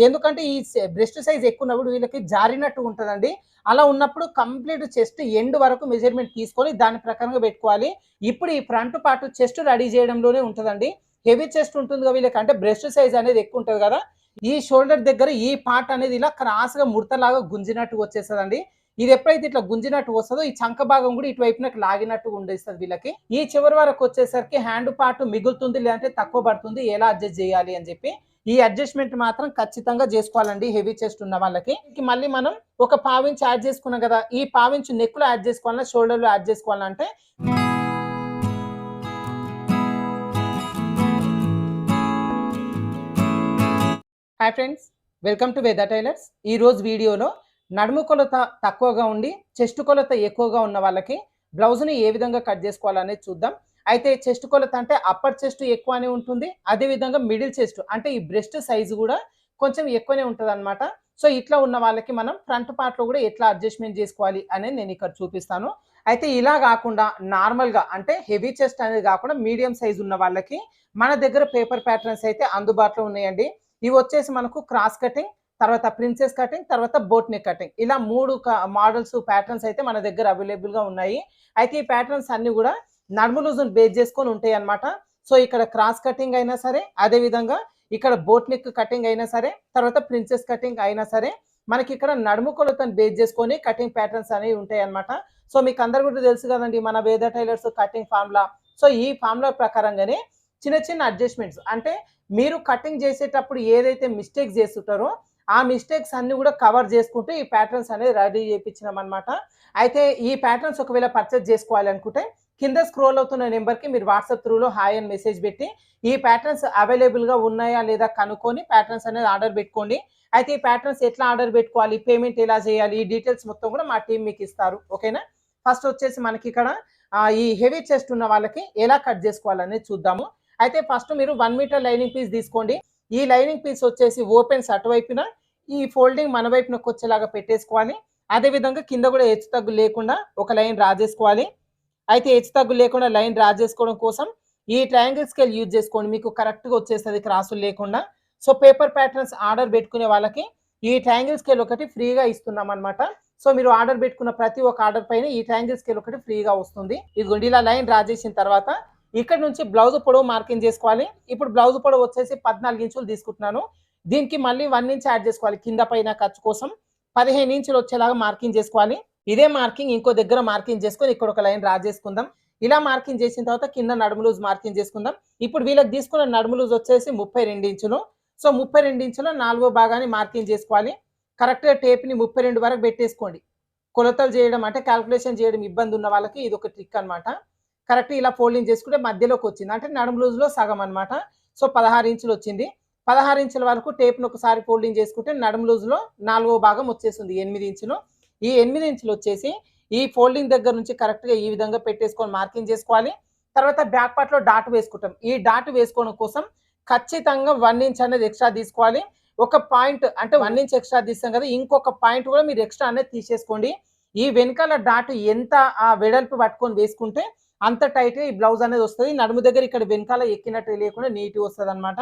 ఎందుకంటే ఈ breast size ఎక్కువ ఉన్నప్పుడు వీళ్ళకి జారినట్టు ఉంటదండి. అలా ఉన్నప్పుడు కంప్లీట్ చెస్ట్ ఎండ్ వరకు మెజర్‌మెంట్ తీసుకొని దాని ప్రకారంగా పెట్టుకోవాలి. ఇప్పుడు ఈ ఫ్రంట్ పార్ట్ చెస్ట్ రెడీ చేయడంలోనే ఉంటదండి. హెవీ చెస్ట్ ఉంటుందిగా వీళ్ళకి, అంటే బ్రెస్ట్ సైజ్ అనేది ఎక్కువ ఉంటది కదా! ఈ షోల్డర్ దగ్గర ఈ పార్ట్ అనేది ఇలా క్రాస్‌గా ముడతలాగా గుంజినట్టుగా వచ్చేస్తదండి. ఇది ఎప్పుడైతే ఇట్లా గుంజినట్టు వస్తదో ఈ చంక భాగం కూడా ఇటువైపునకి లాగినట్టు ఉండేస్తది వీళ్ళకి. ఈ చివరి వరకు వచ్చేసరికి హ్యాండ్ పార్ట్ మిగులుతుంది, లేదంటే తక్కువ పడుతుంది, ఎలా అడ్జస్ట్ చేయాలి అని చెప్పి ఈ అడ్జస్ట్‌మెంట్ మాత్రం ఖచ్చితంగా చేసుకోవాలండి హెవీ చెస్ట్ ఉన్న వాళ్ళకి. మళ్ళీ మనం ఒక పావించి యాడ్ చేసుకున్నాం కదా! ఈ పావించి నెక్‌లో యాడ్ చేసుకోవాలన్నా, షోల్డర్‌లో యాడ్ చేసుకోవాలంటే హాయ్ ఫ్రెండ్స్, వెల్కమ్ టు వేద టైలర్స్. ఈ రోజు వీడియోలో నడుము కొలత తక్కువగా ఉండి చెస్ట్ కొలత ఎక్కువగా ఉన్న వాళ్ళకి బ్లౌజ్ని ఏ విధంగా కట్ చేసుకోవాలనేది చూద్దాం. అయితే చెస్ట్ కొలత అంటే అప్పర్ చెస్ట్ ఎక్కువనే ఉంటుంది, అదేవిధంగా మిడిల్ చెస్ట్ అంటే ఈ బ్రెస్ట్ సైజు కూడా కొంచెం ఎక్కువనే ఉంటుంది అనమాట. సో ఇట్లా ఉన్న వాళ్ళకి మనం ఫ్రంట్ పార్ట్లో కూడా ఎట్లా అడ్జస్ట్మెంట్ చేసుకోవాలి అనేది నేను ఇక్కడ చూపిస్తాను. అయితే ఇలా కాకుండా నార్మల్గా అంటే హెవీ చెస్ట్ అనేది కాకుండా మీడియం సైజు ఉన్న వాళ్ళకి మన దగ్గర పేపర్ ప్యాటర్న్స్ అయితే అందుబాటులో ఉన్నాయండి. ఇవి వచ్చేసి మనకు క్రాస్ కటింగ్, తర్వాత ప్రిన్సెస్ కటింగ్, తర్వాత బోట్ నెక్ కటింగ్, ఇలా 3 మోడల్స్ ప్యాటర్న్స్ అయితే మన దగ్గర అవైలబుల్గా ఉన్నాయి. అయితే ఈ ప్యాటర్న్స్ అన్ని కూడా నడుము లూజును బేస్ చేసుకొని ఉంటాయి అన్నమాట. సో ఇక్కడ క్రాస్ కటింగ్ అయినా సరే, అదేవిధంగా ఇక్కడ బోట్ నెక్ కటింగ్ అయినా సరే, తర్వాత ప్రిన్సెస్ కటింగ్ అయినా సరే, మనకి ఇక్కడ నడుము కొలతను బేస్ చేసుకొని కటింగ్ ప్యాటర్న్స్ అనేవి ఉంటాయి అన్నమాట. సో మీకు అందరు కూడా తెలుసు కదండి మన వేద టైలర్స్ కటింగ్ ఫార్ములా. సో ఈ ఫార్ములా ప్రకారంగానే చిన్న చిన్న అడ్జస్ట్మెంట్స్, అంటే మీరు కటింగ్ చేసేటప్పుడు ఏదైతే మిస్టేక్స్ చేస్తుంటారో ఆ మిస్టేక్స్ అన్ని కూడా కవర్ చేసుకుంటూ ఈ ప్యాటర్న్స్ అనేది రెడీ చేయించినాం అనమాట. అయితే ఈ ప్యాటర్న్స్ ఒకవేళ పర్చేస్ చేసుకోవాలి అనుకుంటే కింద స్క్రోల్ అవుతున్న నెంబర్కి మీరు వాట్సాప్ త్రూలో హాయ్ అని మెసేజ్ పెట్టి ఈ ప్యాటర్న్స్ అవైలబుల్గా ఉన్నాయా లేదా కనుక్కొని ప్యాటర్న్స్ అనేది ఆర్డర్ పెట్టుకోండి. అయితే ఈ ప్యాటర్న్స్ ఎట్లా ఆర్డర్ పెట్టుకోవాలి, పేమెంట్ ఎలా చేయాలి, ఈ డీటెయిల్స్ మొత్తం కూడా మా టీం మీకు ఇస్తారు. ఓకేనా? ఫస్ట్ వచ్చేసి మనకి ఇక్కడ ఈ హెవీ చెస్ట్ ఉన్న వాళ్ళకి ఎలా కట్ చేసుకోవాలనేది చూద్దాము. అయితే ఫస్ట్ మీరు 1 మీటర్ లైనింగ్ పీస్ తీసుకోండి. ఈ లైనింగ్ పీస్ వచ్చేసి ఓపెన్స్ అటువైపున, ఈ ఫోల్డింగ్ మన వైపునకు వచ్చేలాగా పెట్టేసుకోవాలి. అదేవిధంగా కింద కూడా హెచ్చు తగ్గు లేకుండా ఒక లైన్ డ్రా చేసుకోవాలి. అయితే హెచ్చు తగ్గు లేకుండా లైన్ డ్రా చేసుకోవడం కోసం ఈ ట్రయాంగిల్ స్కేల్ యూజ్ చేసుకోండి, మీకు కరెక్ట్గా వచ్చేస్తుంది క్రాసులు లేకుండా. సో పేపర్ ప్యాటర్న్స్ ఆర్డర్ పెట్టుకునే వాళ్ళకి ఈ ట్రయాంగిల్ స్కేల్ ఒకటి ఫ్రీగా ఇస్తున్నాం అనమాట. సో మీరు ఆర్డర్ పెట్టుకున్న ప్రతి ఒక్క ఆర్డర్ పైన ఈ ట్రయాంగిల్ స్కేల్ ఒకటి ఫ్రీగా వస్తుంది. ఇదిగోండి ఇలా లైన్ డ్రా చేసిన తర్వాత ఇక్కడ నుంచి బ్లౌజ్ పొడవు మార్కింగ్ చేసుకోవాలి. ఇప్పుడు బ్లౌజ్ పొడవు వచ్చేసి 14 ఇంచులు తీసుకుంటున్నాను. దీనికి మళ్ళీ 1 ఇంచ్ యాడ్ చేసుకోవాలి. కింద పైన ఖర్చు కోసం 15 ఇంచులు వచ్చేలాగా మార్కింగ్ చేసుకోవాలి. ఇదే మార్కింగ్ ఇంకో దగ్గర మార్కింగ్ చేసుకొని ఇక్కడ ఒక లైన్ డ్రా చేసుకుందాం. ఇలా మార్కింగ్ చేసిన తర్వాత కింద నడుము లూజ్ మార్కింగ్ చేసుకుందాం. ఇప్పుడు వీళ్ళకి తీసుకున్న నడుము లూజ్ వచ్చేసి 32 ఇంచులు. సో 32 ఇంచుల 4వ భాగాన్ని మార్కింగ్ చేసుకోవాలి. కరెక్ట్గా టేప్ని 32 వరకు పెట్టేసుకోండి. కొలతలు చేయడం అంటే క్యాల్కులేషన్ చేయడం ఇబ్బంది ఉన్న వాళ్ళకి ఇది ఒక ట్రిక్ అనమాట. కరెక్ట్ ఇలా ఫోల్డింగ్ చేసుకుంటే మధ్యలోకి వచ్చింది, అంటే నడుము లూజ్లో సగం అనమాట. సో 16 ఇంచులు వచ్చింది. 16 ఇంచుల వరకు టేప్ను ఒకసారి ఫోల్డింగ్ చేసుకుంటే నడుము లూజ్లో 4వ భాగం వచ్చేసింది 8 ఇంచులు. ఈ 8 ఇంచులు వచ్చేసి ఈ ఫోల్డింగ్ దగ్గర నుంచి కరెక్ట్గా ఈ విధంగా పెట్టేసుకొని మార్కింగ్ చేసుకోవాలి. తర్వాత బ్యాక్ పార్ట్లో డాట్ వేసుకుంటాం. ఈ డాట్ వేసుకోవడం కోసం ఖచ్చితంగా 1 ఇంచ్ అనేది ఎక్స్ట్రా తీసుకోవాలి. ఒక పాయింట్ అంటే 1 ఇంచ్ ఎక్స్ట్రా తీస్తాం కదా, ఇంకొక పాయింట్ కూడా మీరు ఎక్స్ట్రా అనేది తీసేసుకోండి. ఈ వెనకాల డాట్ ఎంత వెడల్పు పట్టుకొని వేసుకుంటే అంత టైట్గా ఈ బ్లౌజ్ అనేది వస్తుంది. నడుము దగ్గర ఇక్కడ వెనకాల ఎక్కినట్టు లేకుండా నీట్గా వస్తుంది అనమాట.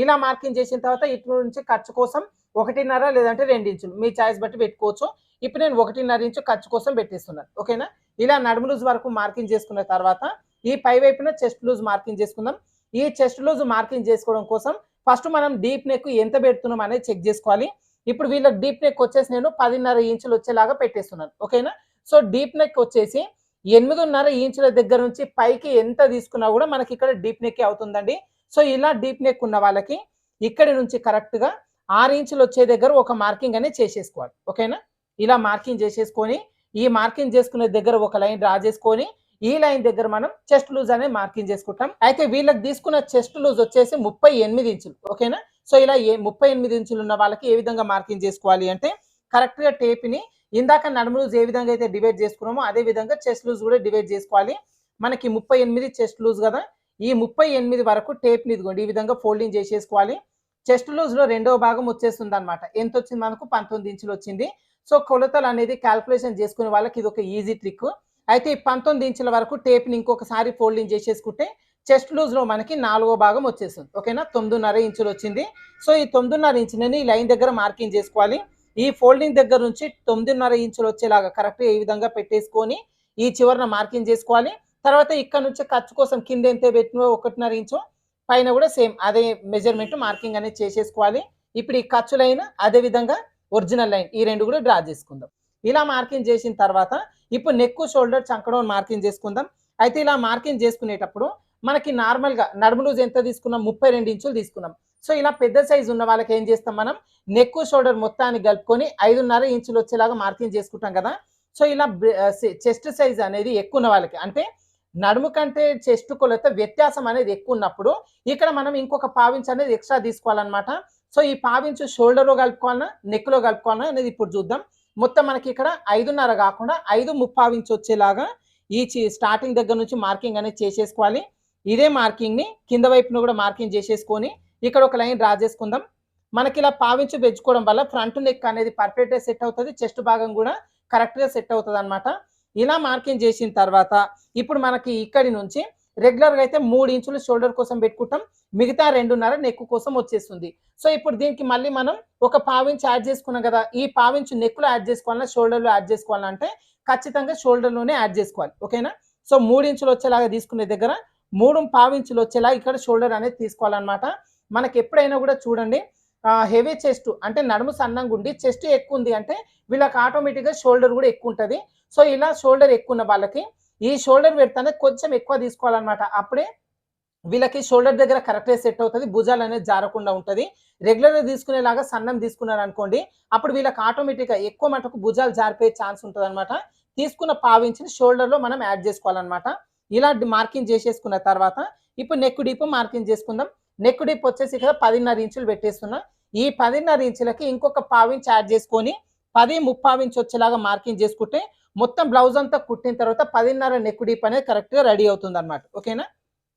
ఇలా మార్కింగ్ చేసిన తర్వాత ఇటు నుంచి ఖర్చు కోసం 1.5 లేదంటే 2 ఇంచులు మీ చాయిస్ బట్టి పెట్టుకోవచ్చు. ఇప్పుడు నేను 1.5 ఇంచు ఖర్చు కోసం పెట్టేస్తున్నాను. ఓకేనా? ఇలా నడుము లూజ్ వరకు మార్కింగ్ చేసుకున్న తర్వాత ఈ పై వైపున చెస్ట్ లూజ్ మార్కింగ్ చేసుకుందాం. ఈ చెస్ట్ లూజ్ మార్కింగ్ చేసుకోవడం కోసం ఫస్ట్ మనం డీప్ నెక్ ఎంత పెడుతున్నాం అనేది చెక్ చేసుకోవాలి. ఇప్పుడు వీళ్ళకి డీప్ నెక్ వచ్చేసి నేను 10.5 ఇంచులు వచ్చేలాగా పెట్టేస్తున్నాను. ఓకేనా? సో డీప్ నెక్ వచ్చేసి 8.5 ఇంచుల దగ్గర నుంచి పైకి ఎంత తీసుకున్నా కూడా మనకి ఇక్కడ డీప్ నెక్ అవుతుందండి. సో ఇలా డీప్ నెక్ ఉన్న వాళ్ళకి ఇక్కడి నుంచి కరెక్ట్గా 6 ఇంచులు వచ్చే దగ్గర ఒక మార్కింగ్ అనేది చేసేసుకోవాలి. ఓకేనా? ఇలా మార్కింగ్ చేసేసుకొని ఈ మార్కింగ్ చేసుకునే దగ్గర ఒక లైన్ డ్రా చేసుకొని ఈ లైన్ దగ్గర మనం చెస్ట్ లూజ్ అనేది మార్కింగ్ చేసుకుంటాం. అయితే వీళ్ళకి తీసుకున్న చెస్ట్ లూజ్ వచ్చేసి 38 ఇంచులు. ఓకేనా? సో ఇలా 38 ఇంచులు ఉన్న వాళ్ళకి ఏ విధంగా మార్కింగ్ చేసుకోవాలి అంటే కరెక్ట్గా టేప్ని ఇందాక నడుము లూజ్ ఏ విధంగా అయితే డివైడ్ చేసుకున్నామో అదే విధంగా చెస్ట్ లూజ్ కూడా డివైడ్ చేసుకోవాలి. మనకి 38 చెస్ట్ లూజ్ కదా, ఈ 38 వరకు టేప్ని ఇదిగోండి ఈ విధంగా ఫోల్డింగ్ చేసేసుకోవాలి. చెస్ట్ లూజ్లో 2వ భాగం వచ్చేస్తుంది అనమాట. ఎంత వచ్చింది మనకు? 19 ఇంచులు వచ్చింది. సో కొలతలు అనేది క్యాల్కులేషన్ చేసుకునే వాళ్ళకి ఇది ఒక ఈజీ ట్రిక్. అయితే ఈ 19 ఇంచుల వరకు టేప్ని ఇంకొకసారి ఫోల్డింగ్ చేసేసుకుంటే చెస్ట్ లూజ్లో మనకి 4వ భాగం వచ్చేస్తుంది. ఓకేనా, 9.5 ఇంచులు వచ్చింది. సో ఈ 9.5 ఇంచులని లైన్ దగ్గర మార్కింగ్ చేసుకోవాలి. ఈ ఫోల్డింగ్ దగ్గర నుంచి 9.5 ఇంచులు వచ్చేలాగా కరెక్ట్గా ఈ విధంగా పెట్టేసుకొని ఈ చివరన మార్కింగ్ చేసుకోవాలి. తర్వాత ఇక్కడ నుంచి ఖర్చు కోసం కింద ఎంత పెట్టినో 1.5 ఇంచు, పైన కూడా సేమ్ అదే మెజర్మెంట్ మార్కింగ్ అనేది చేసేసుకోవాలి. ఇప్పుడు ఈ ఖర్చు లైన్ అదే విధంగా ఒరిజినల్ లైన్ ఈ రెండు కూడా డ్రా చేసుకుందాం. ఇలా మార్కింగ్ చేసిన తర్వాత ఇప్పుడు నెక్, షోల్డర్, చంకడౌన్ మార్కింగ్ చేసుకుందాం. అయితే ఇలా మార్కింగ్ చేసుకునేటప్పుడు మనకి నార్మల్గా నడుము లూజ్ ఎంత తీసుకున్నాం, 32 ఇంచులు తీసుకున్నాం. సో ఇలా పెద్ద సైజు ఉన్న వాళ్ళకి ఏం చేస్తాం, మనం నెక్, షోల్డర్ మొత్తాన్ని కలుపుకొని 5.5 ఇంచులు వచ్చేలాగా మార్కింగ్ చేసుకుంటాం కదా. సో ఇలా చెస్ట్ సైజ్ అనేది ఎక్కువ ఉన్న వాళ్ళకి, అంటే నడుము కంటే చెస్ట్ కొలత వ్యత్యాసం అనేది ఎక్కువ ఉన్నప్పుడు ఇక్కడ మనం ఇంకొక పావించ్ అనేది ఎక్స్ట్రా తీసుకోవాలన్నమాట. సో ఈ పావించు షోల్డర్లో కలుపుకోవాలన్నా, నెక్లో కలుపుకోవాలన్నా అనేది ఇప్పుడు చూద్దాం. మొత్తం మనకి ఇక్కడ 5.5 కాకుండా 5.75 ఇంచు వచ్చేలాగా ఈ స్టార్టింగ్ దగ్గర నుంచి మార్కింగ్ అనేది చేసేసుకోవాలి. ఇదే మార్కింగ్ని కింద వైపును కూడా మార్కింగ్ చేసేసుకొని ఇక్కడ ఒక లైన్ డ్రా చేసుకుందాం. మనకి ఇలా పావించు పెంచుకోవడం వల్ల ఫ్రంట్ నెక్ అనేది పర్ఫెక్ట్గా సెట్ అవుతుంది, చెస్ట్ భాగం కూడా కరెక్ట్గా సెట్ అవుతుంది అనమాట. ఇలా మార్కింగ్ చేసిన తర్వాత ఇప్పుడు మనకి ఇక్కడి నుంచి రెగ్యులర్గా అయితే 3 ఇంచులు షోల్డర్ కోసం పెట్టుకుంటాం, మిగతా 2.5 నెక్ కోసం వచ్చేస్తుంది. సో ఇప్పుడు దీనికి మళ్ళీ మనం ఒక పావించు యాడ్ చేసుకున్నాం కదా, ఈ పావించు నెక్లో యాడ్ చేసుకోవాలన్నా, షోల్డర్లో యాడ్ చేసుకోవాలంటే ఖచ్చితంగా షోల్డర్లోనే యాడ్ చేసుకోవాలి. ఓకేనా, సో 3 ఇంచులు వచ్చేలాగా తీసుకునే దగ్గర 3.25 ఇంచులు వచ్చేలా ఇక్కడ షోల్డర్ అనేది తీసుకోవాలన్నమాట. మనకి ఎప్పుడైనా కూడా చూడండి, హెవీ చెస్ట్ అంటే నడుము సన్నంగా ఉండి చెస్ట్ ఎక్కువ ఉంది అంటే వీళ్ళకి ఆటోమేటిక్గా షోల్డర్ కూడా ఎక్కువ ఉంటుంది. సో ఇలా షోల్డర్ ఎక్కువ ఉన్న వాళ్ళకి ఈ షోల్డర్ విడ్త్ అనేది కొంచెం ఎక్కువ తీసుకోవాలన్నమాట. అప్పుడే వీళ్ళకి షోల్డర్ దగ్గర కరెక్ట్గా సెట్ అవుతుంది, భుజాలు అనేది జారకుండా ఉంటుంది. రెగ్యులర్గా తీసుకునేలాగా సన్నం తీసుకున్నారు అనుకోండి, అప్పుడు వీళ్ళకి ఆటోమేటిక్గా ఎక్కువ మటుకు భుజాలు జారిపోయే ఛాన్స్ ఉంటుంది అనమాట. తీసుకున్న పావించిని షోల్డర్లో మనం యాడ్ చేసుకోవాలన్నమాట. ఇలా మార్కింగ్ చేసేసుకున్న తర్వాత ఇప్పుడు నెక్ డీప్ మార్కింగ్ చేసుకుందాం. నెక్ డీప్ వచ్చేసి ఇక్కడ 10.5 ఇంచులు పెట్టేస్తున్నా. ఈ 10.5 ఇంచులకి ఇంకొక పావించి యాడ్ చేసుకొని 10.75 ఇంచు వచ్చేలాగా మార్కింగ్ చేసుకుంటే మొత్తం బ్లౌజ్ అంతా కుట్టిన తర్వాత 10.5 నెక్ డీప్ అనేది కరెక్ట్గా రెడీ అవుతుంది అనమాట. ఓకేనా,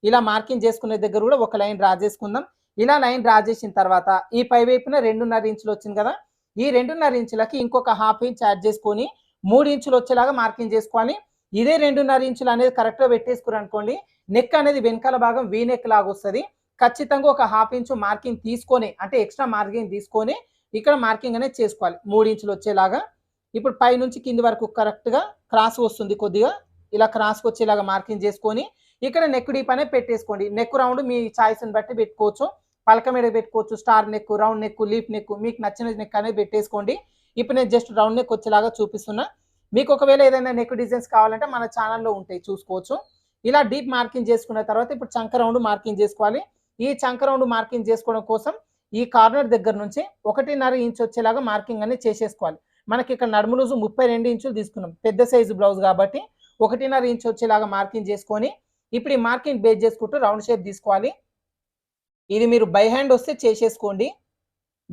ఇలా మార్కింగ్ చేసుకునే దగ్గర కూడా ఒక లైన్ డ్రా చేసుకుందాం. ఇలా లైన్ డ్రా చేసిన తర్వాత ఈ పై వైపున 2.5 ఇంచులు వచ్చింది కదా, ఈ 2.5 ఇంచులకి ఇంకొక హాఫ్ ఇంచ్ యాడ్ చేసుకొని 3 ఇంచులు వచ్చేలాగా మార్కింగ్ చేసుకోవాలి. ఇదే 2.5 ఇంచులు అనేది కరెక్ట్గా పెట్టేసుకుని అనుకోండి, నెక్ అనేది వెనకాల భాగం వీ నెక్ లాగా వస్తుంది. ఖచ్చితంగా ఒక హాఫ్ ఇంచు మార్కింగ్ తీసుకొని, అంటే ఎక్స్ట్రా మార్కింగ్ తీసుకొని ఇక్కడ మార్కింగ్ అనేది చేసుకోవాలి 3 ఇంచులు వచ్చేలాగా. ఇప్పుడు పై నుంచి కింది వరకు కరెక్ట్గా క్రాస్ వస్తుంది, కొద్దిగా ఇలా క్రాస్కి వచ్చేలాగా మార్కింగ్ చేసుకొని ఇక్కడ నెక్ డీప్ అనేది పెట్టేసుకోండి. నెక్ రౌండ్ మీ చాయిస్ని బట్టి పెట్టుకోవచ్చు, పలక మీద పెట్టుకోవచ్చు, star neck, round neck, leaf neck, మీకు నచ్చిన నెక్ అనేది పెట్టేసుకోండి. ఇప్పుడు నేను జస్ట్ రౌండ్ నెక్ వచ్చేలాగా చూపిస్తున్నా. మీకు ఒకవేళ ఏదైనా నెక్ డిజైన్స్ కావాలంటే మన ఛానల్లో ఉంటాయి, చూసుకోవచ్చు. ఇలా డీప్ మార్కింగ్ చేసుకున్న తర్వాత ఇప్పుడు చంక రౌండ్ మార్కింగ్ చేసుకోవాలి. ఈ చంక రౌండ్ మార్కింగ్ చేసుకోవడం కోసం ఈ కార్నర్ దగ్గర నుంచి 1.5 ఇంచు వచ్చేలాగా మార్కింగ్ అనేది చేసేసుకోవాలి. మనకి ఇక్కడ నడుము లూజు 32 ఇంచులు తీసుకున్నాం, పెద్ద సైజు బ్లౌజ్ కాబట్టి 1.5 ఇంచు వచ్చేలాగా మార్కింగ్ చేసుకొని ఇప్పుడు ఈ మార్కింగ్ బేస్ చేసుకుంటూ రౌండ్ షేప్ తీసుకోవాలి. ఇది మీరు బై హ్యాండ్ వస్తే చేసేసుకోండి,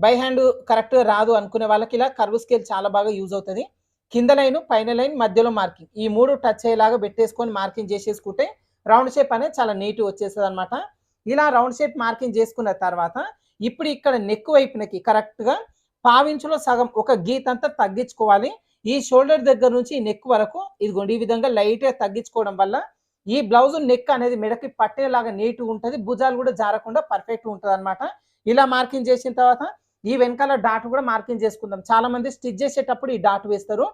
బై హ్యాండ్ కరెక్ట్గా రాదు అనుకునే వాళ్ళకి ఇలా కర్వ్ స్కేల్ చాలా బాగా యూజ్ అవుతుంది. కింద లైన్, పైన లైన్, మధ్యలో మార్కింగ్, ఈ 3 టచ్ అయ్యేలాగా పెట్టేసుకొని మార్కింగ్ చేసేసుకుంటే రౌండ్ షేప్ అనేది చాలా నీట్గా వచ్చేస్తుంది అనమాట. ఇలా రౌండ్ షేప్ మార్కింగ్ చేసుకున్న తర్వాత ఇప్పుడు ఇక్కడ నెక్ వైపునకి కరెక్ట్గా 1/4 ఇంచులో సగం ఒక గీత అంతా తగ్గించుకోవాలి. ఈ షోల్డర్ దగ్గర నుంచి ఈ నెక్ వరకు ఇదిగోండి ఈ విధంగా లైట్గా తగ్గించుకోవడం వల్ల ఈ బ్లౌజ్ నెక్ అనేది మెడకి పట్టేలాగా నీట్గా ఉంటుంది, భుజాలు కూడా జారకుండా పర్ఫెక్ట్గా ఉంటుంది అనమాట. ఇలా మార్కింగ్ చేసిన తర్వాత ఈ వెనకాల డాట్ కూడా మార్కింగ్ చేసుకుందాం. చాలా మంది స్టిచ్ చేసేటప్పుడు ఈ డాట్ వేస్తారు.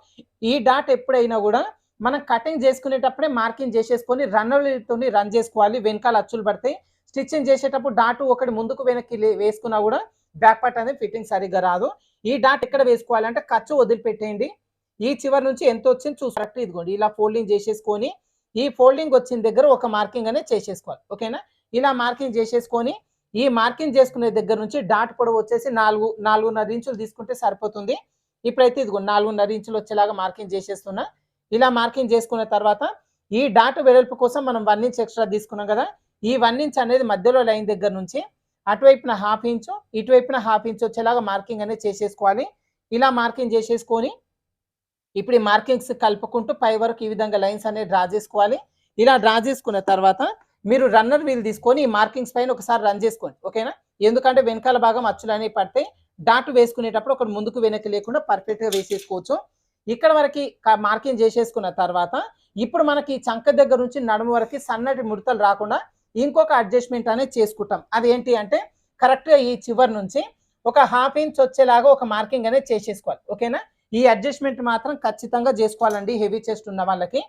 ఈ డాట్ ఎప్పుడైనా కూడా మనం కటింగ్ చేసుకునేటప్పుడే మార్కింగ్ చేసేసుకొని రన్నర్లతో రన్ చేసుకోవాలి, వెనకాల అచ్చులు పడతాయి. స్టిచ్చింగ్ చేసేటప్పుడు డాట్ ఒకటి ముందుకు వెనక్కి వేసుకున్నా కూడా బ్యాక్ పార్ట్ అనేది ఫిట్టింగ్ సరిగ్గా రాదు. ఈ డాట్ ఎక్కడ వేసుకోవాలంటే ఖర్చు వదిలిపెట్టేయండి. ఈ చివరి నుంచి ఎంత వచ్చింది చూసినట్టు ఇదిగోండి ఇలా ఫోల్డింగ్ చేసేసుకొని ఈ ఫోల్డింగ్ వచ్చిన దగ్గర ఒక మార్కింగ్ అనేది చేసేసుకోవాలి. ఓకేనా, ఇలా మార్కింగ్ చేసేసుకొని ఈ మార్కింగ్ చేసుకునే దగ్గర నుంచి డాట్ పొడవు వచ్చేసి 4.5 ఇంచులు తీసుకుంటే సరిపోతుంది. ఇప్పుడైతే ఇదిగో 4.5 ఇంచులు వచ్చేలాగా మార్కింగ్ చేసేస్తున్నా. ఇలా మార్కింగ్ చేసుకున్న తర్వాత ఈ డాట్ వెడల్పు కోసం మనం 1 ఇంచ్ ఎక్స్ట్రా తీసుకున్నాం కదా, ఈ 1 ఇంచ్ అనేది మధ్యలో లైన్ దగ్గర నుంచి అటువైపున హాఫ్ ఇంచు, ఇటువైపున హాఫ్ ఇంచ్ వచ్చేలాగా మార్కింగ్ అనేది చేసేసుకోవాలి. ఇలా మార్కింగ్ చేసేసుకొని ఇప్పుడు ఈ మార్కింగ్స్ కలుపుకుంటూ పై వరకు ఈ విధంగా లైన్స్ అనేది డ్రా చేసుకోవాలి. ఇలా డ్రా చేసుకున్న తర్వాత మీరు రన్నర్ వీల్ తీసుకొని ఈ మార్కింగ్స్ పైన ఒకసారి రన్ చేసుకోండి. ఓకేనా, ఎందుకంటే వెనకాల భాగం అచ్చులు అనేవి పడితే డాట్ వేసుకునేటప్పుడు ఒకటి ముందుకు వెనక్కి లేకుండా పర్ఫెక్ట్గా వేసేసుకోవచ్చు. ఇక్కడ వరకు మార్కింగ్ చేసేసుకున్న తర్వాత ఇప్పుడు మనకి చంక దగ్గర నుంచి నడుము వరకు సన్నటి ముడతలు రాకుండా ఇంకొక అడ్జస్ట్మెంట్ అనేది చేసుకుంటాం. అదేంటి అంటే కరెక్ట్గా ఈ చివరి నుంచి ఒక 1/2 ఇంచ్ వచ్చేలాగా ఒక మార్కింగ్ అనేది చేసేసుకోవాలి. ఓకేనా? ఈ అడ్జస్ట్మెంట్ మాత్రం ఖచ్చితంగా చేసుకోవాలండి హెవీ చెస్ట్ ఉన్న వాళ్ళకి.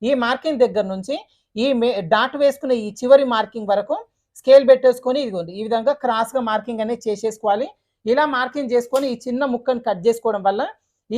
ఈ మార్కింగ్ దగ్గర నుంచి ఈ డాట్ వేసుకునే ఈ చివరి మార్కింగ్ వరకు స్కేల్ పెట్టేసుకొని ఇదిగోండి ఈ విధంగా క్రాస్గా మార్కింగ్ అనేది చేసేసుకోవాలి. ఇలా మార్కింగ్ చేసుకొని ఈ చిన్న ముక్కను కట్ చేసుకోవడం వల్ల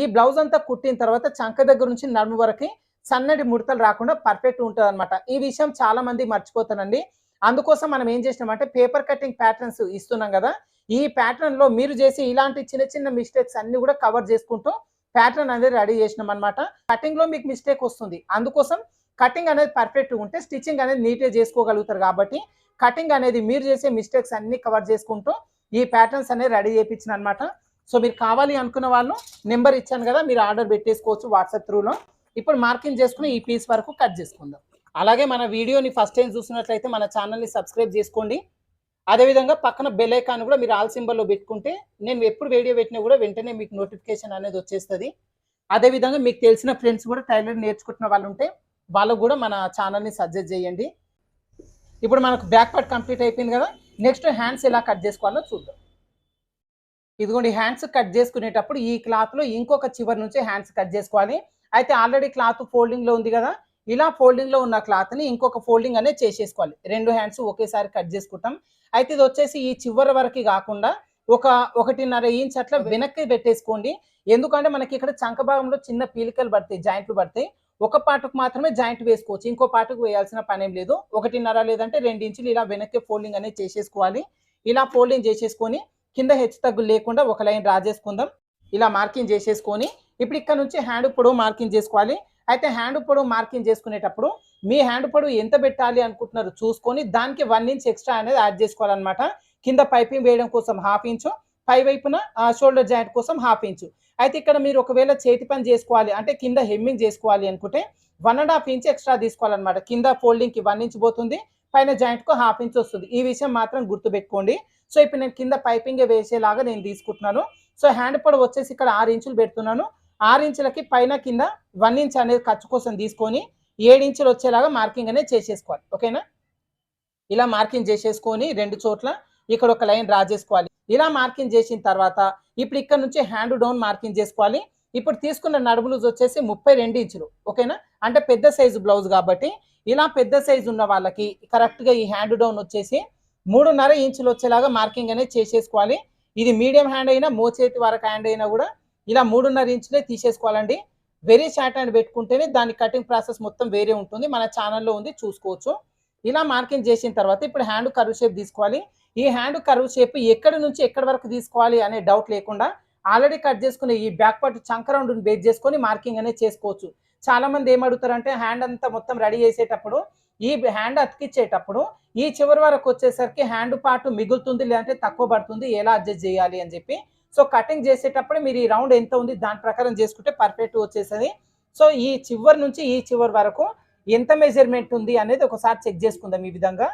ఈ బ్లౌజ్ అంతా కుట్టిన తర్వాత చంక దగ్గర నుంచి నడుము వరకు సన్నటి ముడతలు రాకుండా పర్ఫెక్ట్ ఉంటుంది అనమాట. ఈ విషయం చాలా మంది మర్చిపోతానండి. అందుకోసం మనం ఏం చేసినామంటే పేపర్ కటింగ్ ప్యాటర్న్స్ ఇస్తున్నాం కదా, ఈ ప్యాటర్న్ లో మీరు చేసి ఇలాంటి చిన్న చిన్న మిస్టేక్స్ అన్ని కూడా కవర్ చేసుకుంటూ ప్యాటర్న్ అనేది రెడీ చేసినాం అనమాట. కటింగ్ లో మీకు మిస్టేక్ వస్తుంది, అందుకోసం కటింగ్ అనేది పర్ఫెక్ట్ ఉంటే స్టిచ్చింగ్ అనేది నీట్గా చేసుకోగలుగుతారు. కాబట్టి కటింగ్ అనేది మీరు చేసే మిస్టేక్స్ అన్ని కవర్ చేసుకుంటూ ఈ ప్యాటర్న్స్ అనేది రెడీ చేయించిన అనమాట. సో మీరు కావాలి అనుకున్న వాళ్ళు నెంబర్ ఇచ్చాను కదా, మీరు ఆర్డర్ పెట్టేసుకోవచ్చు వాట్సాప్ త్రూలో. ఇప్పుడు మార్కింగ్ చేసుకుని ఈ పీస్ వరకు కట్ చేసుకుందాం. అలాగే మన వీడియోని ఫస్ట్ టైం చూసినట్లయితే మన ఛానల్ని సబ్స్క్రైబ్ చేసుకోండి. అదేవిధంగా పక్కన బెల్ ఐకాన్ కూడా మీరు ఆల్ సింబల్లో పెట్టుకుంటే నేను ఎప్పుడు వీడియో పెట్టినా కూడా వెంటనే మీకు నోటిఫికేషన్ అనేది వచ్చేస్తుంది. అదేవిధంగా మీకు తెలిసిన ఫ్రెండ్స్ కూడా టైలర్ నేర్చుకుంటున్న వాళ్ళు ఉంటే వాళ్ళకు కూడా మన ఛానల్ని సజెస్ట్ చేయండి. ఇప్పుడు మనకు బ్యాక్ పార్ట్ కంప్లీట్ అయిపోయింది కదా, నెక్స్ట్ హ్యాండ్స్ ఎలా కట్ చేసుకోవాలో చూద్దాం. ఇదిగోండి హ్యాండ్స్ కట్ చేసుకునేటప్పుడు ఈ క్లాత్లో ఇంకొక చివరి నుంచి హ్యాండ్స్ కట్ చేసుకోవాలి. అయితే ఆల్రెడీ క్లాత్ ఫోల్డింగ్లో ఉంది కదా, ఇలా ఫోల్డింగ్లో ఉన్న క్లాత్ని ఇంకొక ఫోల్డింగ్ అనేది చేసేసుకోవాలి. 2 హ్యాండ్స్ ఒకేసారి కట్ చేసుకుంటాం. అయితే ఇది వచ్చేసి ఈ చివరి వరకు కాకుండా ఒక 1.5 ఇంచ్ అట్లా వెనక్కి పెట్టేసుకోండి. ఎందుకంటే మనకి ఇక్కడ చంక భాగంలో చిన్న పీలికలు పడతాయి, జాయింట్లు పడతాయి. ఒక పార్ట్కు మాత్రమే జాయింట్ వేసుకోవచ్చు, ఇంకో పార్ట్కు వేయాల్సిన పని ఏం లేదు. 1.5 లేదంటే 2 ఇంచులు ఇలా వెనక్కి ఫోల్డింగ్ అనేది చేసేసుకోవాలి. ఇలా ఫోల్డింగ్ చేసేసుకొని కింద హెచ్చు తగ్గులు లేకుండా ఒక లైన్ డ్రా చేసుకుందాం. ఇలా మార్కింగ్ చేసేసుకొని ఇప్పుడు ఇక్కడ నుంచి హ్యాండ్ పొడవు మార్కింగ్ చేసుకోవాలి. అయితే హ్యాండ్ పొడవు మార్కింగ్ చేసుకునేటప్పుడు మీ హ్యాండ్ పొడవు ఎంత పెట్టాలి అనుకుంటున్నారు చూసుకొని దానికి 1 ఇంచ్ ఎక్స్ట్రా అనేది యాడ్ చేసుకోవాలన్నమాట. కింద పైపింగ్ వేయడం కోసం 1/2 ఇంచు, పై వైపున షోల్డర్ జాయింట్ కోసం 1/2 ఇంచు. అయితే ఇక్కడ మీరు ఒకవేళ చేతి పని చేసుకోవాలి అంటే కింద హెమ్మింగ్ చేసుకోవాలి అనుకుంటే 1.5 ఇంచ్ ఎక్స్ట్రా తీసుకోవాలన్నమాట. కింద ఫోల్డింగ్కి 1 ఇంచ్ పోతుంది, పైన జాయింట్కు 1/2 ఇంచ్ వస్తుంది. ఈ విషయం మాత్రం గుర్తుపెట్టుకోండి. సో ఇప్పుడు నేను కింద పైపింగ్ వేసేలాగా నేను తీసుకుంటున్నాను. సో హ్యాండ్ పొడవు వచ్చేసి ఇక్కడ 6 ఇంచులు పెడుతున్నాను. 6 ఇంచులకి పైన కింద 1 ఇంచ్ అనేది ఖర్చు కోసం తీసుకొని 7 ఇంచులు వచ్చేలాగా మార్కింగ్ అనేది చేసేసుకోవాలి. ఓకేనా? ఇలా మార్కింగ్ చేసేసుకొని 2 చోట్ల ఇక్కడ ఒక లైన్ డ్రా చేసుకోవాలి. ఇలా మార్కింగ్ చేసిన తర్వాత ఇప్పుడు ఇక్కడ నుంచి హ్యాండ్ డౌన్ మార్కింగ్ చేసుకోవాలి. ఇప్పుడు తీసుకున్న నడుము లూజ్ వచ్చేసి 32 ఇంచులు. ఓకేనా? అంటే పెద్ద సైజు బ్లౌజ్ కాబట్టి ఇలా పెద్ద సైజు ఉన్న వాళ్ళకి కరెక్ట్గా ఈ హ్యాండ్ డౌన్ వచ్చేసి 3.5 ఇంచులు వచ్చేలాగా మార్కింగ్ అనేది చేసేసుకోవాలి. ఇది మీడియం హ్యాండ్ అయినా మోచేతి వరకు హ్యాండ్ అయినా కూడా ఇలా 3.5 ఇంచులే తీసేసుకోవాలండి. వెరీ షార్ట్ హ్యాండ్ పెట్టుకుంటేనే దాని కటింగ్ ప్రాసెస్ మొత్తం వేరే ఉంటుంది, మన ఛానల్లో ఉంది చూసుకోవచ్చు. ఇలా మార్కింగ్ చేసిన తర్వాత ఇప్పుడు హ్యాండ్ కర్వ్ షేప్ తీసుకోవాలి. ఈ హ్యాండ్ కర్వ్ షేప్ ఎక్కడి నుంచి ఎక్కడి వరకు తీసుకోవాలి అనే డౌట్ లేకుండా ఆల్రెడీ కట్ చేసుకునే ఈ బ్యాక్ పార్ట్ చంక రౌండ్ని బేస్ చేసుకొని మార్కింగ్ అనేది చేసుకోవచ్చు. చాలా మంది ఏమడుగుతారంటే హ్యాండ్ అంతా మొత్తం రెడీ చేసేటప్పుడు ఈ హ్యాండ్ అతికిచ్చేటప్పుడు ఈ చివరి వరకు వచ్చేసరికి హ్యాండ్ పార్ట్ మిగులుతుంది లేదంటే తక్కువ పడుతుంది, ఎలా అడ్జస్ట్ చేయాలి అని చెప్పి. సో కటింగ్ చేసేటప్పుడు మీరు ఈ రౌండ్ ఎంత ఉంది దాని ప్రకారం చేసుకుంటే పర్ఫెక్ట్ వచ్చేస్తుంది. సో ఈ చివరి నుంచి ఈ చివరి వరకు ఎంత మెజర్మెంట్ ఉంది అనేది ఒకసారి చెక్ చేసుకుందాం. ఈ విధంగా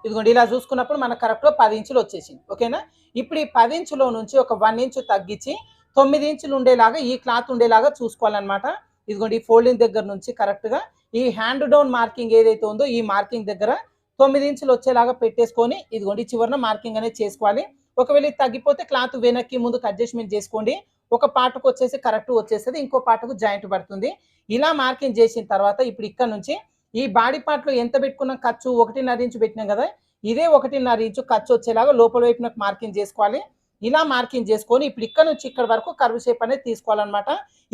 ఇదిగోండి ఇలా చూసుకున్నప్పుడు మనకు కరెక్ట్గా 10 ఇంచులు వచ్చేసింది. ఓకేనా? ఇప్పుడు ఈ 10 ఇంచులో నుంచి ఒక 1 ఇంచు తగ్గించి 9 ఇంచులు ఉండేలాగా ఈ క్లాత్ ఉండేలాగా చూసుకోవాలన్నమాట. ఇదిగోండి ఈ ఫోల్డింగ్ దగ్గర నుంచి కరెక్ట్గా ఈ హ్యాండ్ డౌన్ మార్కింగ్ ఏదైతే ఉందో ఈ మార్కింగ్ దగ్గర 9 ఇంచులు వచ్చేలాగా పెట్టేసుకొని ఇదిగోండి చివరిన మార్కింగ్ అనేది చేసుకోవాలి. ఒకవేళ ఇది తగ్గిపోతే క్లాత్ వెనక్కి ముందుకు అడ్జస్ట్మెంట్ చేసుకోండి. ఒక పార్ట్కు వచ్చేసి కరెక్ట్ వచ్చేస్తుంది, ఇంకో పార్ట్కు జాయింట్ పడుతుంది. ఇలా మార్కింగ్ చేసిన తర్వాత ఇప్పుడు ఇక్కడ నుంచి ఈ బాడీ పార్ట్లో ఎంత పెట్టుకున్న ఖర్చు 1.5 ఇంచు పెట్టినాం కదా, ఇదే 1.5 ఇంచు ఖర్చు వచ్చేలాగా లోపల వైపునకు మార్కింగ్ చేసుకోవాలి. ఇలా మార్కింగ్ చేసుకొని ఇప్పుడు ఇక్కడ నుంచి ఇక్కడ వరకు కర్వ్ షేప్ అనేది తీసుకోవాలన్నమాట.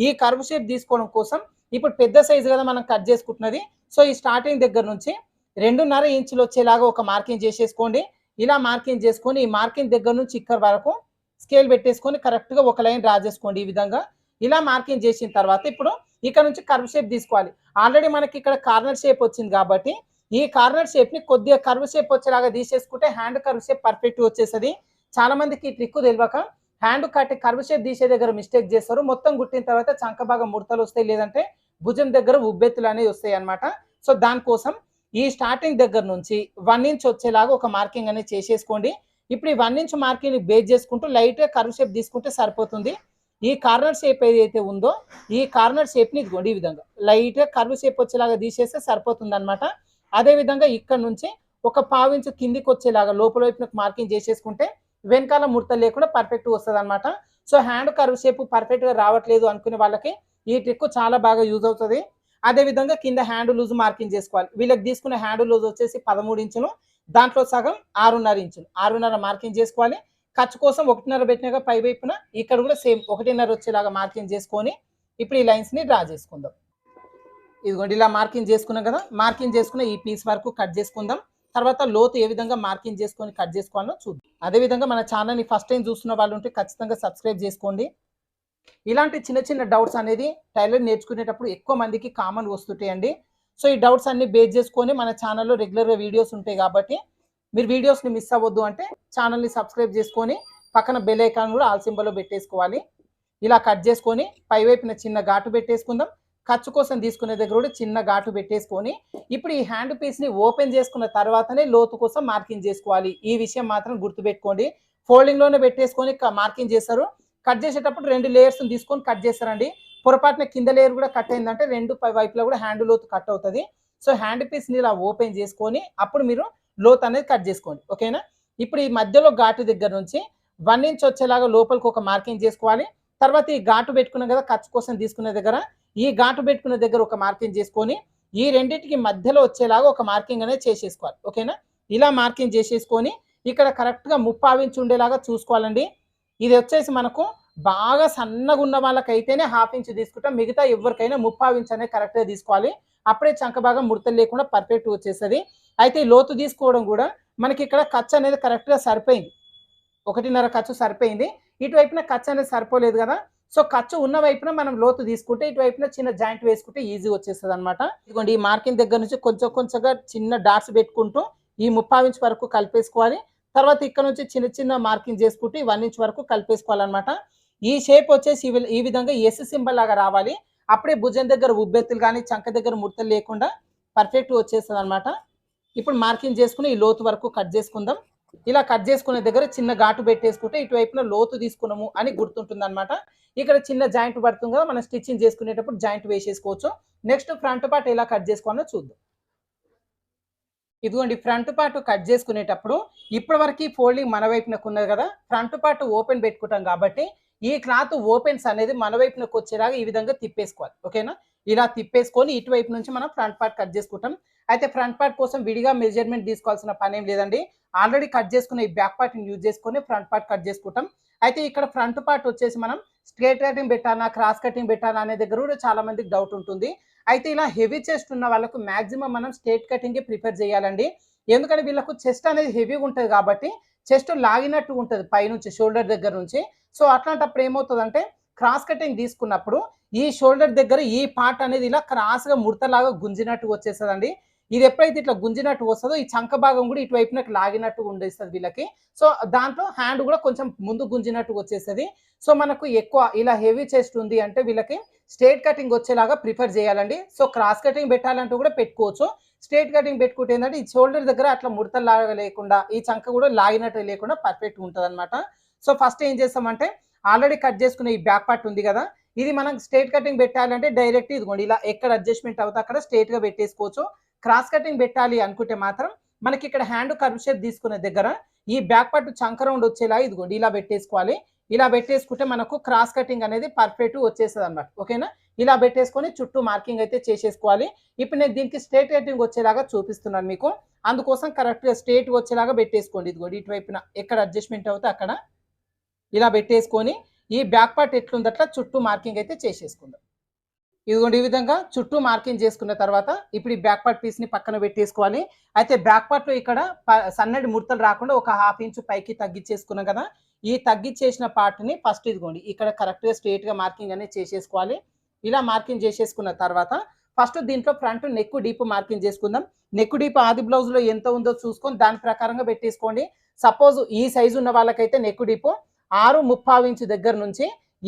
ఈ కర్వ్ షేప్ తీసుకోవడం కోసం ఇప్పుడు పెద్ద సైజు కదా మనం కట్ చేసుకుంటున్నది. సో ఈ స్టార్టింగ్ దగ్గర నుంచి 2.5 ఇంచులు వచ్చేలాగా ఒక మార్కింగ్ చేసేసుకోండి. ఇలా మార్కింగ్ చేసుకొని ఈ మార్కింగ్ దగ్గర నుంచి ఇక్కడ వరకు స్కేల్ పెట్టేసుకొని కరెక్ట్గా ఒక లైన్ డ్రా చేసుకోండి. ఈ విధంగా ఇలా మార్కింగ్ చేసిన తర్వాత ఇప్పుడు ఇక్కడ నుంచి కర్వ్ షేప్ తీసుకోవాలి. ఆల్రెడీ మనకి ఇక్కడ కార్నర్ షేప్ వచ్చింది కాబట్టి ఈ కార్నర్ షేప్ని కొద్దిగా కర్వ్ షేప్ వచ్చేలాగా తీసేసుకుంటే హ్యాండ్ కర్వ్ షేప్ పర్ఫెక్ట్ వచ్చేస్తుంది. చాలా మందికి ఈ ట్రిక్ తెలియక హ్యాండ్ కర్వ్ షేప్ తీసే దగ్గర మిస్టేక్ చేస్తారు. మొత్తం గుట్టిన తర్వాత చంక భాగం ముడతలు వస్తాయి, లేదంటే భుజం దగ్గర ఉబ్బెత్తులు అనేవి వస్తాయి అనమాట. సో దానికోసం ఈ స్టార్టింగ్ దగ్గర నుంచి 1 ఇంచ్ వచ్చేలాగా ఒక మార్కింగ్ అనేది చేసేసుకోండి. ఇప్పుడు ఈ 1 ఇంచ్ మార్కింగ్ బేస్ చేసుకుంటూ లైట్గా కర్వ్ షేప్ తీసుకుంటే సరిపోతుంది. ఈ కార్నర్ షేప్ ఏదైతే ఉందో ఈ కార్నర్ షేప్ని ఇదిగోండి ఈ విధంగా లైట్గా కర్వ్ షేప్ వచ్చేలాగా తీసేస్తే సరిపోతుంది అనమాట. అదేవిధంగా ఇక్కడ నుంచి ఒక పావించు కిందికి వచ్చేలాగా లోపల వైపునకు మార్కింగ్ చేసేసుకుంటే వెనకాల ముడతలు లేకుండా పర్ఫెక్ట్గా వస్తుంది అనమాట. సో హ్యాండ్ కర్వ్ షేప్ పర్ఫెక్ట్గా రావట్లేదు అనుకునే వాళ్ళకి ఈ ట్రిక్ చాలా బాగా యూజ్ అవుతుంది. అదేవిధంగా కింద హ్యాండ్ లూజ్ మార్కింగ్ చేసుకోవాలి. వీళ్ళకి తీసుకునే హ్యాండ్ లూజ్ వచ్చేసి 13 ఇంచులు, దాంట్లో సగం 6.5 ఇంచులు, 6.5 మార్కింగ్ చేసుకోవాలి. ఖర్చు కోసం 1.5 పెట్టినాక పై వైపున ఇక్కడ కూడా సేమ్ 1.5 వచ్చేలాగా మార్కింగ్ చేసుకొని ఇప్పుడు ఈ లైన్స్ని డ్రా చేసుకుందాం. ఇదిగోండి ఇలా మార్కింగ్ చేసుకున్నాం కదా, మార్కింగ్ చేసుకున్న ఈ పీస్ వరకు కట్ చేసుకుందాం. తర్వాత లోతు ఏ విధంగా మార్కింగ్ చేసుకొని కట్ చేసుకోవాలో చూద్దాం. అదేవిధంగా మన ఛానల్ని ఫస్ట్ టైం చూస్తున్న వాళ్ళు ఉంటే ఖచ్చితంగా సబ్స్క్రైబ్ చేసుకోండి. ఇలాంటి చిన్న చిన్న డౌట్స్ అనేది టైలర్ నేర్చుకునేటప్పుడు ఎక్కువ మందికి కామన్ వస్తుంటాయండి. సో ఈ డౌట్స్ అన్ని బేస్ చేసుకొని మన ఛానల్లో రెగ్యులర్గా వీడియోస్ ఉంటాయి కాబట్టి మీరు వీడియోస్ని మిస్ అవ్వద్దు అంటే ఛానల్ని సబ్స్క్రైబ్ చేసుకొని పక్కన బెల్ ఐకాన్ కూడా ఆల్ సింబల్లో పెట్టేసుకోవాలి. ఇలా కట్ చేసుకొని పై వైపున చిన్న ఘాటు పెట్టేసుకుందాం. ఖర్చు కోసం తీసుకునే దగ్గర కూడా చిన్న ఘాటు పెట్టేసుకొని ఇప్పుడు ఈ హ్యాండ్ పీస్ని ఓపెన్ చేసుకున్న తర్వాతనే లోతు కోసం మార్కింగ్ చేసుకోవాలి. ఈ విషయం మాత్రం గుర్తుపెట్టుకోండి. ఫోల్డింగ్లోనే పెట్టేసుకొని మార్కింగ్ చేస్తారు. కట్ చేసేటప్పుడు 2 లేయర్స్ తీసుకొని కట్ చేస్తారండి. పొరపాటున కింద లేయర్ కూడా కట్ అయిందంటే 2 వైపులా కూడా హ్యాండ్ లోతు కట్ అవుతుంది. సో హ్యాండ్ పీస్ని ఇలా ఓపెన్ చేసుకొని అప్పుడు మీరు లోతు అనేది కట్ చేసుకోండి. ఓకేనా. ఇప్పుడు ఈ మధ్యలో ఘాటు దగ్గర నుంచి 1 ఇంచ్ వచ్చేలాగా లోపలికి ఒక మార్కింగ్ చేసుకోవాలి. తర్వాత ఈ ఘాటు పెట్టుకున్నాం కదా ఖర్చు కోసం తీసుకునే దగ్గర, ఈ ఘాటు పెట్టుకునే దగ్గర ఒక మార్కింగ్ చేసుకొని ఈ రెండింటికి మధ్యలో వచ్చేలాగా ఒక మార్కింగ్ అనేది చేసేసుకోవాలి. ఓకేనా. ఇలా మార్కింగ్ చేసేసుకొని ఇక్కడ కరెక్ట్గా 3/2 ఇంచ్ ఉండేలాగా చూసుకోవాలండి. ఇది వచ్చేసి మనకు బాగా సన్నగా ఉన్న వాళ్ళకైతేనే 1/2 ఇంచ్ తీసుకుంటాం. మిగతా ఎవరికైనా 3/2 ఇంచ్ అనేది కరెక్ట్గా తీసుకోవాలి. అప్పుడే చంక భాగం ముడతలు లేకుండా పర్ఫెక్ట్ వచ్చేస్తుంది. అయితే ఈ లోతు తీసుకోవడం కూడా మనకి ఇక్కడ ఖర్చు అనేది కరెక్ట్గా సరిపోయింది. 1.5 ఖర్చు సరిపోయింది. ఇటువైపున ఖర్చు అనేది సరిపోలేదు కదా. సో ఖర్చు ఉన్న వైపున మనం లోతు తీసుకుంటే ఇటువైపున చిన్న జాయింట్ వేసుకుంటే ఈజీ వచ్చేస్తుంది అనమాట. ఇదిగోండి ఈ మార్కింగ్ దగ్గర నుంచి కొంచెం కొంచెంగా చిన్న డాట్స్ పెట్టుకుంటూ ఈ 3/2 ఇంచ్ వరకు కలిపేసుకోవాలి. తర్వాత ఇక్కడ నుంచి చిన్న చిన్న మార్కింగ్ చేసుకుంటూ 1 ఇంచ్ వరకు కలిపేసుకోవాలన్నమాట. ఈ షేప్ వచ్చేసి ఈ విధంగా ఎస్ సింబల్ లాగా రావాలి. అప్పుడే భుజం దగ్గర ఉబ్బెత్తులు కానీ చంక దగ్గర ముడతలు లేకుండా పర్ఫెక్ట్ వచ్చేస్తుంది అనమాట. ఇప్పుడు మార్కింగ్ చేసుకుని ఈ లోతు వరకు కట్ చేసుకుందాం. ఇలా కట్ చేసుకునే దగ్గర చిన్న ఘాటు పెట్టేసుకుంటే ఇటువైపున లోతు తీసుకున్నాము అని గుర్తుంటుంది అనమాట. ఇక్కడ చిన్న జాయింట్ పడుతుంది కదా, మనం స్టిచ్చింగ్ చేసుకునేటప్పుడు జాయింట్ వేసేసుకోవచ్చు. నెక్స్ట్ ఫ్రంట్ పార్ట్ ఎలా కట్ చేసుకోవాలో చూద్దాం. ఇదిగోండి ఫ్రంట్ పార్ట్ కట్ చేసుకునేటప్పుడు ఇప్పటి వరకు ఫోల్డింగ్ మన వైపునకు ఉన్నది కదా, ఫ్రంట్ పార్ట్ ఓపెన్ పెట్టుకుంటాం కాబట్టి ఈ క్లాత్ ఓపెన్స్ అనేది మన వైపునకు వచ్చేలాగా ఈ విధంగా తిప్పేసుకోవాలి. ఓకేనా. ఇలా తిప్పేసుకొని ఇటువైపు నుంచి మనం ఫ్రంట్ పార్ట్ కట్ చేసుకుంటాం. అయితే ఫ్రంట్ పార్ట్ కోసం విడిగా మెజర్మెంట్ తీసుకోవాల్సిన పని ఏం లేదండి. ఆల్రెడీ కట్ చేసుకున్న ఈ బ్యాక్ పార్ట్ని యూజ్ చేసుకొని ఫ్రంట్ పార్ట్ కట్ చేసుకుంటాం. అయితే ఇక్కడ ఫ్రంట్ పార్ట్ వచ్చేసి మనం స్ట్రేట్ కటింగ్ పెట్టాలా క్రాస్ కటింగ్ పెట్టాలా అనే దగ్గర కూడా చాలా మందికి డౌట్ ఉంటుంది. అయితే ఇలా హెవీ చెస్ట్ ఉన్న వాళ్ళకు మాక్సిమం మనం స్ట్రేట్ కటింగే ప్రిఫర్ చేయాలండి. ఎందుకంటే వీళ్ళకు చెస్ట్ అనేది హెవీగా ఉంటుంది కాబట్టి చెస్ట్ లాగినట్టు ఉంటుంది పైనుంచి షోల్డర్ దగ్గర నుంచి. సో అట్లాంటప్పుడు ఏమవుతుందంటే క్రాస్ కటింగ్ తీసుకున్నప్పుడు ఈ షోల్డర్ దగ్గర ఈ పార్ట్ అనేది ఇలా క్రాస్గా ముడతలాగా గుంజినట్టు వచ్చేస్తుందండి. ఇది ఎప్పుడైతే ఇట్లా గుంజినట్టు వస్తుందో ఈ చంక భాగం కూడా ఇటువైపునకు లాగినట్టు ఉండేస్తుంది వీళ్ళకి. సో దాంట్లో హ్యాండ్ కూడా కొంచెం ముందు గుంజినట్టు వచ్చేస్తుంది. సో మనకు ఎక్కువ ఇలా హెవీ చెస్ట్ ఉంది అంటే వీళ్ళకి స్ట్రేట్ కటింగ్ వచ్చేలాగా ప్రిఫర్ చేయాలండి. సో క్రాస్ కటింగ్ పెట్టాలంటూ కూడా పెట్టుకోవచ్చు. స్ట్రేట్ కటింగ్ పెట్టుకుంటే ఏంటంటే ఈ షోల్డర్ దగ్గర అట్లా ముడతలు లాగా లేకుండా ఈ చంక కూడా లాగినట్టు లేకుండా పర్ఫెక్ట్ ఉంటుంది అనమాట. సో ఫస్ట్ ఏం చేస్తామంటే ఆల్రెడీ కట్ చేసుకునే ఈ బ్యాక్ పార్ట్ ఉంది కదా, ఇది మనం స్ట్రేట్ కటింగ్ పెట్టాలంటే డైరెక్ట్ ఇదిగోండి ఇలా ఎక్కడ అడ్జస్ట్మెంట్ అవుతా అక్కడ స్ట్రేట్గా పెట్టేసుకోవచ్చు. క్రాస్ కటింగ్ పెట్టాలి అనుకుంటే మాత్రం మనకి ఇక్కడ హ్యాండ్ కర్వ్ షేప్ తీసుకునే దగ్గర ఈ బ్యాక్ పార్ట్ చంక రౌండ్ వచ్చేలా ఇదిగోండి ఇలా పెట్టేసుకోవాలి. ఇలా పెట్టేసుకుంటే మనకు క్రాస్ కటింగ్ అనేది పర్ఫెక్ట్ వచ్చేస్తుంది అనమాట. ఓకేనా. ఇలా పెట్టేసుకొని చుట్టూ మార్కింగ్ అయితే చేసేసుకోవాలి. ఇప్పుడు నేను దీనికి స్ట్రేట్ కటింగ్ వచ్చేలాగా చూపిస్తున్నాను మీకు. అందుకోసం కరెక్ట్గా స్ట్రేట్ వచ్చేలాగా పెట్టేసుకోండి. ఇదిగోండి ఇటువైపున ఎక్కడ అడ్జస్ట్మెంట్ అవుతే అక్కడ ఇలా పెట్టేసుకొని ఈ బ్యాక్ పార్ట్ ఎట్లుందట్లా చుట్టూ మార్కింగ్ అయితే చేసేసుకుందాం. ఇదిగోండి ఈ విధంగా చుట్టూ మార్కింగ్ చేసుకున్న తర్వాత ఇప్పుడు ఈ బ్యాక్ పార్ట్ పీస్ని పక్కన పెట్టేసుకోవాలి. అయితే బ్యాక్ పార్ట్లో ఇక్కడ సన్నటి ముడతలు రాకుండా ఒక 1/2 ఇంచు పైకి తగ్గించేసుకున్నాం కదా, ఈ తగ్గించేసిన పార్ట్ని ఫస్ట్ ఇదిగోండి ఇక్కడ కరెక్ట్గా స్ట్రేట్గా మార్కింగ్ అనేది చేసేసుకోవాలి. ఇలా మార్కింగ్ చేసేసుకున్న తర్వాత ఫస్ట్ దీంట్లో ఫ్రంట్ నెక్ డీప్ మార్కింగ్ చేసుకుందాం. నెక్ డీప్ ఆది బ్లౌజ్లో ఎంత ఉందో చూసుకొని దాని ప్రకారంగా పెట్టేసుకోండి. సపోజ్ ఈ సైజు ఉన్న వాళ్ళకైతే నెక్ డీప్ 6.5 ఇంచు దగ్గర నుంచి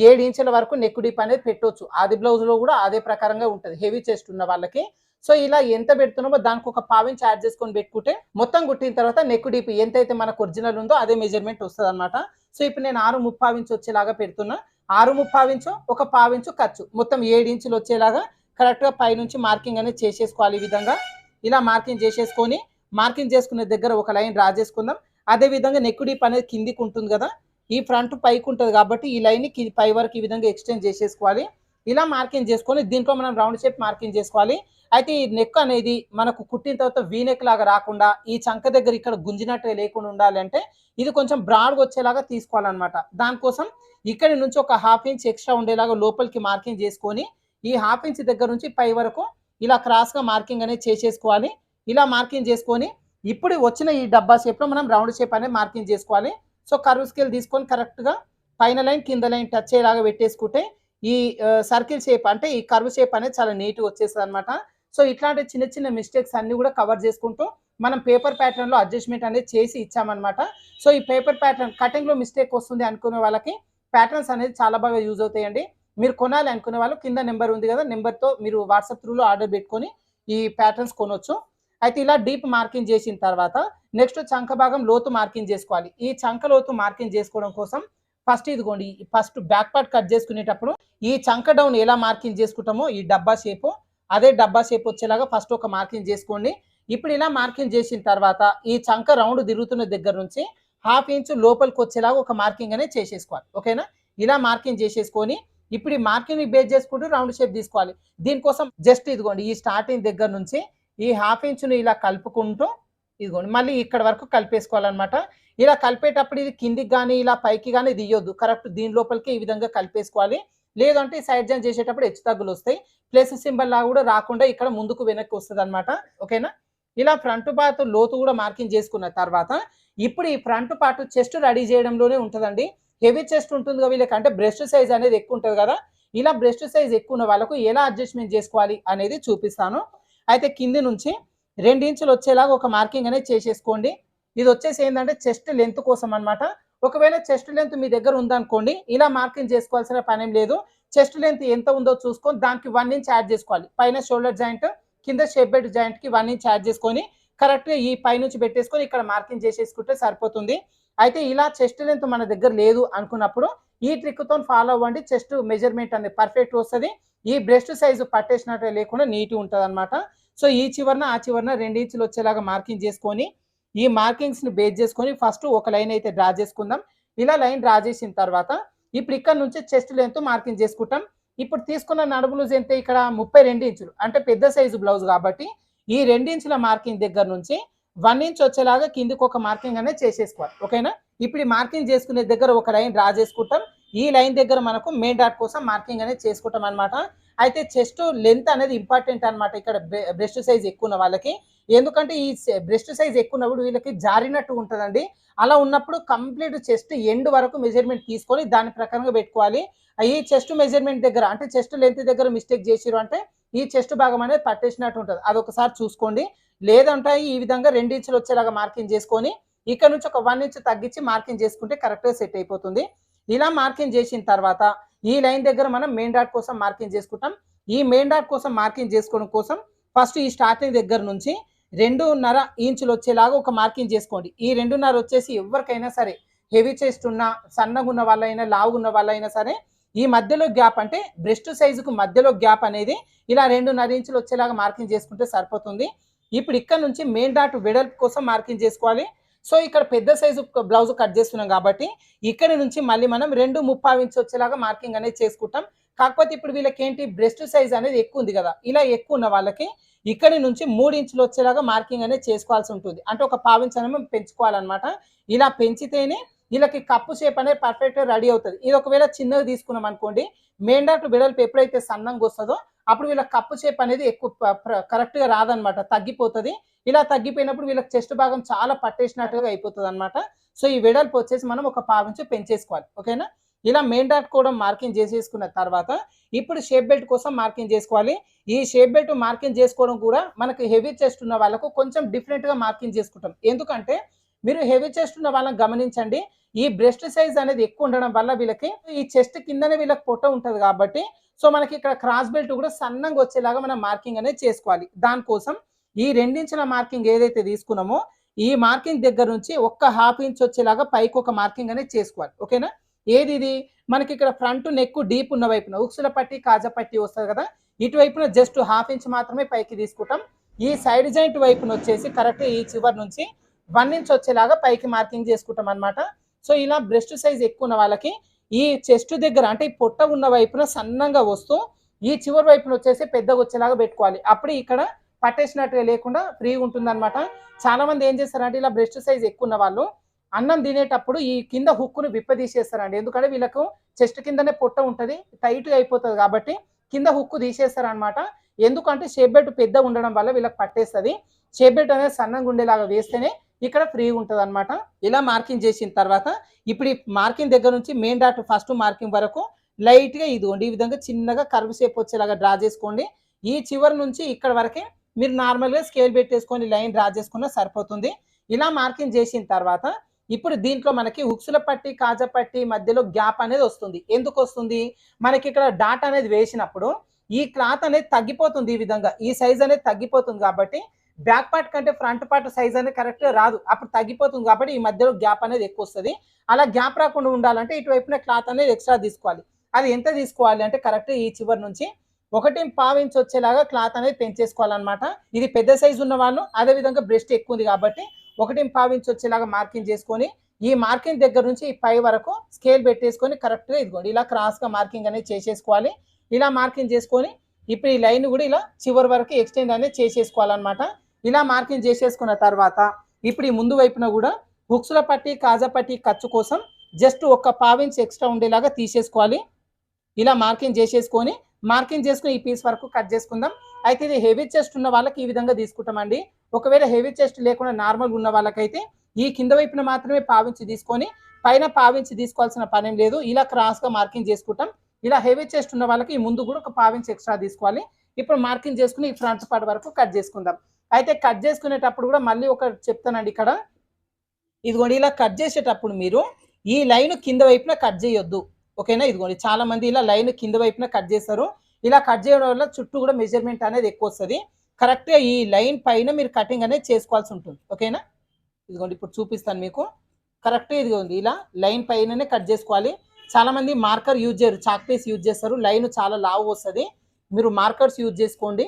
7 ఇంచుల వరకు నెక్ డీప్ అనేది పెట్టవచ్చు. ఆది బ్లౌజ్లో కూడా అదే ప్రకారంగా ఉంటుంది హెవీ చెస్ట్ ఉన్న వాళ్ళకి. సో ఇలా ఎంత పెడుతున్నామో దానికి ఒక 1/2 ఇంచ్ యాడ్ చేసుకొని పెట్టుకుంటే మొత్తం కుట్టిన తర్వాత నెక్ డీప్ ఎంతైతే మనకు ఒరిజినల్ ఉందో అదే మెజర్మెంట్ వస్తుంది అనమాట. సో ఇప్పుడు నేను 6.5 ఇంచు వచ్చేలాగా పెడుతున్నా. 6.5 ఇంచు ఒక 1/2 ఇంచు ఖర్చు మొత్తం 7 ఇంచులు వచ్చేలాగా కరెక్ట్గా పైనుంచి మార్కింగ్ అనేది చేసేసుకోవాలి. ఈ విధంగా ఇలా మార్కింగ్ చేసేసుకొని మార్కింగ్ చేసుకునే దగ్గర ఒక లైన్ డ్రా చేసుకుందాం. అదేవిధంగా నెక్ డీప్ అనేది కిందికి ఉంటుంది కదా, ఈ ఫ్రంట్ పైకి ఉంటుంది కాబట్టి ఈ లైన్ని పై వరకు ఈ విధంగా ఎక్స్టెండ్ చేసేసుకోవాలి. ఇలా మార్కింగ్ చేసుకొని దీంట్లో మనం రౌండ్ షేప్ మార్కింగ్ చేసుకోవాలి. అయితే ఈ నెక్ అనేది మనకు కుట్టిన తర్వాత వీ నెక్ లాగా రాకుండా ఈ చంక దగ్గర ఇక్కడ గుంజినట్టుగా లేకుండా ఉండాలి అంటే ఇది కొంచెం బ్రాడ్గా వచ్చేలాగా తీసుకోవాలన్నమాట. దానికోసం ఇక్కడి నుంచి ఒక హాఫ్ ఇంచ్ ఎక్స్ట్రా ఉండేలాగా లోపలికి మార్కింగ్ చేసుకొని ఈ హాఫ్ ఇంచ్ దగ్గర నుంచి పై వరకు ఇలా క్రాస్గా మార్కింగ్ అనేది చేసేసుకోవాలి. ఇలా మార్కింగ్ చేసుకొని ఇప్పుడు వచ్చిన ఈ డబ్బా షేప్లో మనం రౌండ్ షేప్ అనేది మార్కింగ్ చేసుకోవాలి. సో కర్వ్ స్కేల్ తీసుకొని కరెక్ట్గా పైన లైన్ కింద లైన్ టచ్ అయ్యేలాగా పెట్టేసుకుంటే ఈ సర్కిల్ షేప్ అంటే ఈ కర్వ్ షేప్ అనేది చాలా నీట్గా వచ్చేస్తుంది అనమాట. సో ఇట్లాంటి చిన్న చిన్న మిస్టేక్స్ అన్ని కూడా కవర్ చేసుకుంటూ మనం పేపర్ ప్యాటర్న్లో అడ్జస్ట్మెంట్ అనేది చేసి ఇచ్చామన్నమాట. సో ఈ పేపర్ ప్యాటర్న్ కటింగ్లో మిస్టేక్ వస్తుంది అనుకునే వాళ్ళకి ప్యాటర్న్స్ అనేది చాలా బాగా యూజ్ అవుతాయండి. మీరు కొనాలి అనుకునే వాళ్ళు కింద నెంబర్ ఉంది కదా, నెంబర్తో మీరు వాట్సాప్ త్రూలో ఆర్డర్ పెట్టుకొని ఈ ప్యాటర్న్స్ కొనవచ్చు. అయితే ఇలా డీప్ మార్కింగ్ చేసిన తర్వాత నెక్స్ట్ చంక భాగం లోతు మార్కింగ్ చేసుకోవాలి. ఈ చంక లోతు మార్కింగ్ చేసుకోవడం కోసం ఫస్ట్ ఇదిగోండి, ఫస్ట్ బ్యాక్ పార్ట్ కట్ చేసుకునేటప్పుడు ఈ చంక డౌన్ ఎలా మార్కింగ్ చేసుకుంటామో ఈ డబ్బా షేపు అదే డబ్బా షేప్ వచ్చేలాగా ఫస్ట్ ఒక మార్కింగ్ చేసుకోండి. ఇప్పుడు ఇలా మార్కింగ్ చేసిన తర్వాత ఈ చంక రౌండ్ తిరుగుతున్న దగ్గర నుంచి హాఫ్ ఇంచ్ లోపలికి వచ్చేలాగా ఒక మార్కింగ్ అనేది చేసేసుకోవాలి. ఓకేనా, ఇలా మార్కింగ్ చేసేసుకొని ఇప్పుడు ఈ మార్కింగ్ బేస్ చేసుకుంటూ రౌండ్ షేప్ తీసుకోవాలి. దీనికోసం జస్ట్ ఇదిగోండి ఈ స్టార్టింగ్ దగ్గర నుంచి ఈ హాఫ్ ఇంచును ఇలా కలుపుకుంటూ ఇదిగోండి మళ్ళీ ఇక్కడ వరకు కలిపేసుకోవాలన్నమాట. ఇలా కలిపేటప్పుడు ఇది కిందికి కానీ ఇలా పైకి కానీ తీయొద్దు, కరెక్ట్ దీని లోపలికి ఈ విధంగా కలిపేసుకోవాలి. లేదంటే సైడ్ జాయిన్ చేసేటప్పుడు హెచ్చు తగ్గులు వస్తాయి, ప్లస్ సింబల్ లా కూడా రాకుండా ఇక్కడ ముందుకు వెనక్కి వస్తుంది అనమాట. ఓకేనా, ఇలా ఫ్రంట్ పార్ట్ లోతు కూడా మార్కింగ్ చేసుకున్న తర్వాత ఇప్పుడు ఈ ఫ్రంట్ పార్ట్ చెస్ట్ రెడీ చేయడంలోనే ఉంటుందండి. హెవీ చెస్ట్ ఉంటుంది కదా వీళ్ళకి, అంటే బ్రెస్ట్ సైజ్ అనేది ఎక్కువ ఉంటుంది కదా, ఇలా బ్రెస్ట్ సైజ్ ఎక్కువ ఉన్న వాళ్ళకు ఎలా అడ్జస్ట్మెంట్ చేసుకోవాలి అనేది చూపిస్తాను. అయితే కింది నుంచి 2 ఇంచులు వచ్చేలాగా ఒక మార్కింగ్ అనేది చేసేసుకోండి. ఇది వచ్చేసి ఏంటంటే చెస్ట్ లెంత్ కోసం అనమాట. ఒకవేళ చెస్ట్ లెంత్ మీ దగ్గర ఉందనుకోండి ఇలా మార్కింగ్ చేసుకోవాల్సిన పనేం లేదు. చెస్ట్ లెంత్ ఎంత ఉందో చూసుకొని దానికి 1 ఇంచ్ యాడ్ చేసుకోవాలి. పైన షోల్డర్ జాయింట్ కింద షేప్ బెల్ట్ జాయింట్కి 1 ఇంచ్ యాడ్ చేసుకొని కరెక్ట్గా ఈ పై నుంచి పెట్టేసుకొని ఇక్కడ మార్కింగ్ చేసేసుకుంటే సరిపోతుంది. అయితే ఇలా చెస్ట్ లెంత్ మన దగ్గర లేదు అనుకున్నప్పుడు ఈ ట్రిక్తో ఫాలో అవ్వండి. చెస్ట్ మెజర్మెంట్ అనేది పర్ఫెక్ట్ వస్తుంది. ఈ బ్రెస్ట్ సైజు పట్టేసినట్టు లేకుండా నీట్గా ఉంటుంది అనమాట. సో ఈ చివరన ఆ చివరన 2 ఇంచులు వచ్చేలాగా మార్కింగ్ చేసుకొని ఈ మార్కింగ్స్ని బేస్ చేసుకొని ఫస్ట్ ఒక లైన్ అయితే డ్రా చేసుకుందాం. ఇలా లైన్ డ్రా చేసిన తర్వాత ఇప్పుడు ఇక్కడ నుంచి చెస్ట్ లెంత్ మార్కింగ్ చేసుకుంటాం. ఇప్పుడు తీసుకున్న నడుము లూజ్ ఎంత, ఇక్కడ 32 ఇంచులు అంటే పెద్ద సైజు బ్లౌజ్ కాబట్టి ఈ 2 ఇంచుల మార్కింగ్ దగ్గర నుంచి 1 ఇంచ్ వచ్చేలాగా కిందికి ఒక మార్కింగ్ అనేది చేసేసుకోవాలి. ఓకేనా, ఇప్పుడు ఈ మార్కింగ్ చేసుకునే దగ్గర ఒక లైన్ డ్రా చేసుకుంటాం. ఈ లైన్ దగ్గర మనకు మెయిన్ డాట్ కోసం మార్కింగ్ అనేది చేసుకుంటాం అనమాట. అయితే చెస్ట్ లెంత్ అనేది ఇంపార్టెంట్ అనమాట ఇక్కడ బ్రెస్ట్ సైజ్ ఎక్కువ ఉన్న వాళ్ళకి. ఎందుకంటే ఈ బ్రెస్ట్ సైజ్ ఎక్కువ ఉన్నప్పుడు వీళ్ళకి జారినట్టు ఉంటుందండి. అలా ఉన్నప్పుడు కంప్లీట్ చెస్ట్ ఎండ్ వరకు మెజర్మెంట్ తీసుకొని దాని ప్రకారంగా పెట్టుకోవాలి. ఈ చెస్ట్ మెజర్మెంట్ దగ్గర అంటే చెస్ట్ లెంత్ దగ్గర మిస్టేక్ చేసిరు అంటే ఈ చెస్ట్ భాగం అనేది పట్టేసినట్టు ఉంటుంది. అదొకసారి చూసుకోండి. లేదంటే ఈ విధంగా 2 ఇంచులు వచ్చేలాగా మార్కింగ్ చేసుకొని ఇక్కడ నుంచి ఒక 1 ఇంచ్ తగ్గించి మార్కింగ్ చేసుకుంటే కరెక్ట్గా సెట్ అయిపోతుంది. ఇలా మార్కింగ్ చేసిన తర్వాత ఈ లైన్ దగ్గర మనం మెయిన్ డాట్ కోసం మార్కింగ్ చేసుకుంటాం. ఈ మెయిన్ డాట్ కోసం మార్కింగ్ చేసుకోవడం కోసం ఫస్ట్ ఈ స్టార్టింగ్ దగ్గర నుంచి 2.5 ఇంచులు వచ్చేలాగా ఒక మార్కింగ్ చేసుకోండి. ఈ 2.5 వచ్చేసి ఎవరికైనా సరే హెవీ చెస్ట్ ఉన్న సన్నగా ఉన్న వాళ్ళైనా లావుగా ఉన్న వాళ్ళైనా సరే ఈ మధ్యలో గ్యాప్ అంటే బ్రెస్ట్ సైజుకు మధ్యలో గ్యాప్ అనేది ఇలా 2.5 ఇంచులు వచ్చేలాగా మార్కింగ్ చేసుకుంటే సరిపోతుంది. ఇప్పుడు ఇక్కడ నుంచి మెయిన్ డాట్ వెడల్పు కోసం మార్కింగ్ చేసుకోవాలి. సో ఇక్కడ పెద్ద సైజు బ్లౌజ్ కట్ చేస్తున్నాం కాబట్టి ఇక్కడ నుంచి మళ్ళీ మనం 2.35 ఇంచ్ వచ్చేలాగా మార్కింగ్ అనేది చేసుకుంటాం. కాకపోతే ఇప్పుడు వీళ్ళకి ఏంటి బ్రెస్ట్ సైజ్ అనేది ఎక్కువ ఉంది కదా, ఇలా ఎక్కువ ఉన్న వాళ్ళకి ఇక్కడి నుంచి 3 ఇంచులు వచ్చేలాగా మార్కింగ్ అనేది చేసుకోవాల్సి ఉంటుంది. అంటే ఒక 1/4 ఇంచ్ అనేది పెంచుకోవాలన్నమాట. ఇలా పెంచితేనే వీళ్ళకి కప్పు షేప్ అనేది పర్ఫెక్ట్గా రెడీ అవుతుంది. ఇది ఒకవేళ చిన్నగా తీసుకున్నాం అనుకోండి, మెయిన్ డాట్ వెడల్పు ఎప్పుడైతే సన్నంగా వస్తుందో అప్పుడు వీళ్ళ కప్పు షేప్ అనేది ఎక్కువ కరెక్ట్గా రాదనమాట, తగ్గిపోతుంది. ఇలా తగ్గిపోయినప్పుడు వీళ్ళకి చెస్ట్ భాగం చాలా పట్టేసినట్టుగా అయిపోతుంది అనమాట. సో ఈ వెడల్పు వచ్చేసి మనం ఒక 1/4 ఇంచ్ పెంచేసుకోవాలి. ఓకేనా, ఇలా మెయిన్ డాట్ కూడా మార్కింగ్ చేసేసుకున్న తర్వాత ఇప్పుడు షేప్ బెల్ట్ కోసం మార్కింగ్ చేసుకోవాలి. ఈ షేప్ బెల్ట్ మార్కింగ్ చేసుకోవడం కూడా మనకు హెవీ చెస్ట్ ఉన్న వాళ్ళకు కొంచెం డిఫరెంట్గా మార్కింగ్ చేసుకుంటాం. ఎందుకంటే మీరు హెవీ చెస్ట్ ఉన్న వాళ్ళని గమనించండి, ఈ బ్రెస్ట్ సైజ్ అనేది ఎక్కువ ఉండడం వల్ల వీళ్ళకి ఈ చెస్ట్ కిందనే వీళ్ళకి పొట్ట ఉంటుంది కాబట్టి సో మనకి ఇక్కడ క్రాస్ బెల్ట్ కూడా సన్నంగా వచ్చేలాగా మనం మార్కింగ్ అనేది చేసుకోవాలి. దానికోసం ఈ 2 ఇంచుల మార్కింగ్ ఏదైతే తీసుకున్నామో ఈ మార్కింగ్ దగ్గర నుంచి ఒక్క 1/2 ఇంచ్ వచ్చేలాగా పైకి ఒక మార్కింగ్ అనేది చేసుకోవాలి. ఓకేనా, ఏది ఇది మనకి ఇక్కడ ఫ్రంట్ నెక్ డీప్ ఉన్న వైపున ఉక్సుల పట్టి కాజా పట్టి వస్తుంది కదా, ఇటువైపున జస్ట్ 1/2 ఇంచ్ మాత్రమే పైకి తీసుకుంటాం. ఈ సైడ్ జాయింట్ వైపున వచ్చేసి కరెక్ట్ ఈ చివరి నుంచి 1 ఇంచ్ వచ్చేలాగా పైకి మార్కింగ్ చేసుకుంటాం అనమాట. సో ఇలా బ్రెస్ట్ సైజ్ ఎక్కువ ఉన్న వాళ్ళకి ఈ చెస్ట్ దగ్గర అంటే ఈ పొట్ట ఉన్న వైపున సన్నంగా వస్తూ ఈ చివరి వైపున వచ్చేసి పెద్దగా వచ్చేలాగా పెట్టుకోవాలి. అప్పుడు ఇక్కడ పట్టేసినట్టుగా లేకుండా ఫ్రీగా ఉంటుంది అనమాట. చాలా మంది ఏం చేస్తారంటే ఇలా బ్రెస్ట్ సైజ్ ఎక్కువ ఉన్న వాళ్ళు అన్నం తినేటప్పుడు ఈ కింద హుక్కును విప్పదీసేస్తారండి. ఎందుకంటే వీళ్ళకు చెస్ట్ కిందనే పొట్ట ఉంటుంది, టైట్గా అయిపోతుంది కాబట్టి కింద హుక్కు తీసేస్తారనమాట. ఎందుకంటే షేప్ బెల్ట్ పెద్దగా ఉండడం వల్ల వీళ్ళకి పట్టేస్తుంది. షేప్ బెల్ట్ అనేది సన్నంగా ఉండేలాగా వేస్తేనే ఇక్కడ ఫ్రీగా ఉంటుంది అనమాట. ఇలా మార్కింగ్ చేసిన తర్వాత ఇప్పుడు ఈ మార్కింగ్ దగ్గర నుంచి మెయిన్ డాట్ ఫస్ట్ మార్కింగ్ వరకు లైట్గా ఇదిగోండి ఈ విధంగా చిన్నగా కర్వ్ షేప్ వచ్చేలాగా డ్రా చేసుకోండి. ఈ చివరి నుంచి ఇక్కడ వరకే మీరు నార్మల్గా స్కేల్ పెట్టేసుకొని లైన్ డ్రా చేసుకున్నా సరిపోతుంది. ఇలా మార్కింగ్ చేసిన తర్వాత ఇప్పుడు దీంట్లో మనకి హుక్స్ల పట్టి కాజా పట్టి మధ్యలో గ్యాప్ అనేది వస్తుంది. ఎందుకు వస్తుంది? మనకి ఇక్కడ డాట్ అనేది వేసినప్పుడు ఈ క్లాత్ అనేది తగ్గిపోతుంది. ఈ విధంగా ఈ సైజ్ అనేది తగ్గిపోతుంది కాబట్టి బ్యాక్ పార్ట్ కంటే ఫ్రంట్ పార్ట్ సైజ్ అనేది కరెక్ట్గా రాదు. అప్పుడు తగ్గిపోతుంది కాబట్టి ఈ మధ్యలో గ్యాప్ అనేది ఎక్కువ వస్తుంది. అలా గ్యాప్ రాకుండా ఉండాలంటే ఇటువైపున క్లాత్ అనేది ఎక్స్ట్రా తీసుకోవాలి. అది ఎంత తీసుకోవాలి అంటే కరెక్ట్ ఈ చివరి నుంచి 1.5 ఇంచ్ వచ్చేలాగా క్లాత్ అనేది పెంచేసుకోవాలన్నమాట. ఇది పెద్ద సైజు ఉన్న వాళ్ళు అదేవిధంగా బ్రెస్ట్ ఎక్కువ ఉంది కాబట్టి 1.5 ఇంచ్ వచ్చేలాగా మార్కింగ్ చేసుకొని ఈ మార్కింగ్ దగ్గర నుంచి ఈ పై వరకు స్కేల్ పెట్టేసుకొని కరెక్ట్గా ఇదిగోండి ఇలా క్రాస్గా మార్కింగ్ అనేది చేసేసుకోవాలి. ఇలా మార్కింగ్ చేసుకొని ఇప్పుడు ఈ లైన్ కూడా ఇలా చివరి వరకు ఎక్స్టెండ్ అనేది చేసేసుకోవాలన్నమాట. ఇలా మార్కింగ్ చేసేసుకున్న తర్వాత ఇప్పుడు ఈ ముందు వైపున కూడా హుక్స్ల పట్టి కాజా పట్టి ఖర్చు కోసం జస్ట్ 1.5 ఇంచ్ ఎక్స్ట్రా ఉండేలాగా తీసేసుకోవాలి. ఇలా మార్కింగ్ చేసేసుకొని ఈ పీస్ వరకు కట్ చేసుకుందాం. అయితే ఇది హెవీ చెస్ట్ ఉన్న వాళ్ళకి ఈ విధంగా తీసుకుంటామండి. ఒకవేళ హెవీ చెస్ట్ లేకుండా నార్మల్ ఉన్న వాళ్ళకైతే ఈ కింద వైపున మాత్రమే 1/2 ఇంచ్ తీసుకొని పైన 1/2 ఇంచ్ తీసుకోవాల్సిన పనేం లేదు. ఇలా క్రాస్గా మార్కింగ్ చేసుకుంటాం. ఇలా హెవీ చెస్ట్ ఉన్న వాళ్ళకి ఈ ముందు కూడా 1/2 ఇంచ్ ఎక్స్ట్రా తీసుకోవాలి. ఇప్పుడు మార్కింగ్ చేసుకుని ఈ ఫ్రంట్ పార్ట్ వరకు కట్ చేసుకుందాం. అయితే కట్ చేసుకునేటప్పుడు కూడా మళ్ళీ ఒకటి చెప్తానండి. ఇక్కడ ఇదిగోండి ఇలా కట్ చేసేటప్పుడు మీరు ఈ లైన్ కింద వైపున కట్ చేయొద్దు. ఓకేనా? ఇదిగోండి చాలా మంది ఇలా లైన్ కింద వైపున కట్ చేస్తారు. ఇలా కట్ చేయడం వల్ల చుట్టూ కూడా మెజర్మెంట్ అనేది ఎక్కువ వస్తుంది. కరెక్ట్గా ఈ లైన్ పైన మీరు కటింగ్ అనేది చేసుకోవాల్సి ఉంటుంది. ఓకేనా? ఇదిగోండి ఇప్పుడు చూపిస్తాను మీకు. కరెక్ట్గా ఇదిగోండి ఇలా లైన్ పైననే కట్ చేసుకోవాలి. చాలా మంది మార్కర్ యూజ్ చేయరు, చాక్ పీస్ యూజ్ చేస్తారు. లైన్ చాలా లావు వస్తుంది. మీరు మార్కర్స్ యూజ్ చేసుకోండి.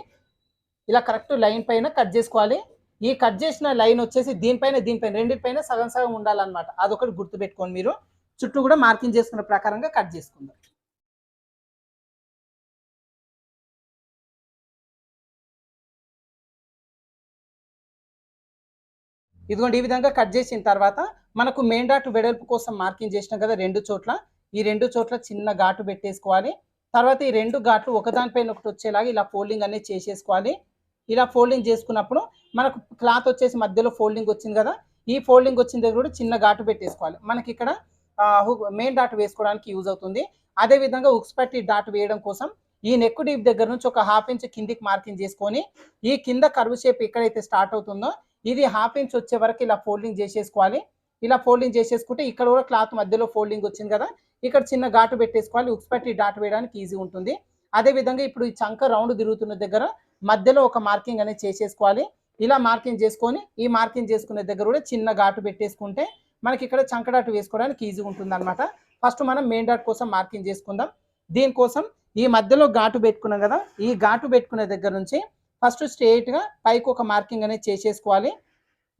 ఇలా కరెక్ట్ లైన్ పైన కట్ చేసుకోవాలి. ఈ కట్ చేసిన లైన్ వచ్చేసి దీనిపైన రెండింటిపైన సగం సగం ఉండాలన్నమాట. అదొకటి గుర్తుపెట్టుకోండి. మీరు చుట్టూ కూడా మార్కింగ్ చేసుకున్న ప్రకారంగా కట్ చేసుకుందాం. ఇదిగోండి ఈ విధంగా కట్ చేసిన తర్వాత మనకు మెయిన్ డాట్ వెడల్పు కోసం మార్కింగ్ చేసినాం కదా 2 చోట్ల. ఈ 2 చోట్ల చిన్న ఘాటు పెట్టేసుకోవాలి. తర్వాత ఈ 2 ఘాట్లు ఒకదానిపైన ఒకటి వచ్చేలాగా ఇలా ఫోల్డింగ్ అనేది చేసేసుకోవాలి. ఇలా ఫోల్డింగ్ చేసుకున్నప్పుడు మనకు క్లాత్ వచ్చేసి మధ్యలో ఫోల్డింగ్ వచ్చింది కదా, ఈ ఫోల్డింగ్ వచ్చిన దగ్గర కూడా చిన్న ఘాటు పెట్టేసుకోవాలి. మనకి ఇక్కడ మెయిన్ డాట్ వేసుకోవడానికి యూజ్ అవుతుంది. అదేవిధంగా హుక్స్ పట్టి డాట్ వేయడం కోసం ఈ నెక్ డీప్ దగ్గర నుంచి 1/2 ఇంచ్ కిందికి మార్కింగ్ చేసుకొని ఈ కింద కర్వ్ షేప్ ఎక్కడైతే స్టార్ట్ అవుతుందో ఇది 1/2 ఇంచ్ వచ్చే వరకు ఇలా ఫోల్డింగ్ చేసేసుకోవాలి. ఇలా ఫోల్డింగ్ చేసేసుకుంటే ఇక్కడ కూడా క్లాత్ మధ్యలో ఫోల్డింగ్ వచ్చింది కదా, ఇక్కడ చిన్న ఘాటు పెట్టేసుకోవాలి. హుక్స్ పట్టి డాట్ వేయడానికి ఈజీ ఉంటుంది. అదేవిధంగా ఇప్పుడు ఈ చంక రౌండ్ తిరుగుతున్న దగ్గర మధ్యలో ఒక మార్కింగ్ అనేది చేసేసుకోవాలి. ఇలా మార్కింగ్ చేసుకొని ఈ మార్కింగ్ చేసుకునే దగ్గర కూడా చిన్న ఘాటు పెట్టేసుకుంటే మనకి ఇక్కడ చంక డాట్ వేసుకోవడానికి ఈజీ ఉంటుంది అనమాట. ఫస్ట్ మనం మెయిన్ డాట్ కోసం మార్కింగ్ చేసుకుందాం. దీనికోసం ఈ మధ్యలో ఘాటు పెట్టుకున్నాం కదా, ఈ ఘాటు పెట్టుకునే దగ్గర నుంచి ఫస్ట్ స్ట్రెయిట్గా పైకి ఒక మార్కింగ్ అనేది చేసేసుకోవాలి.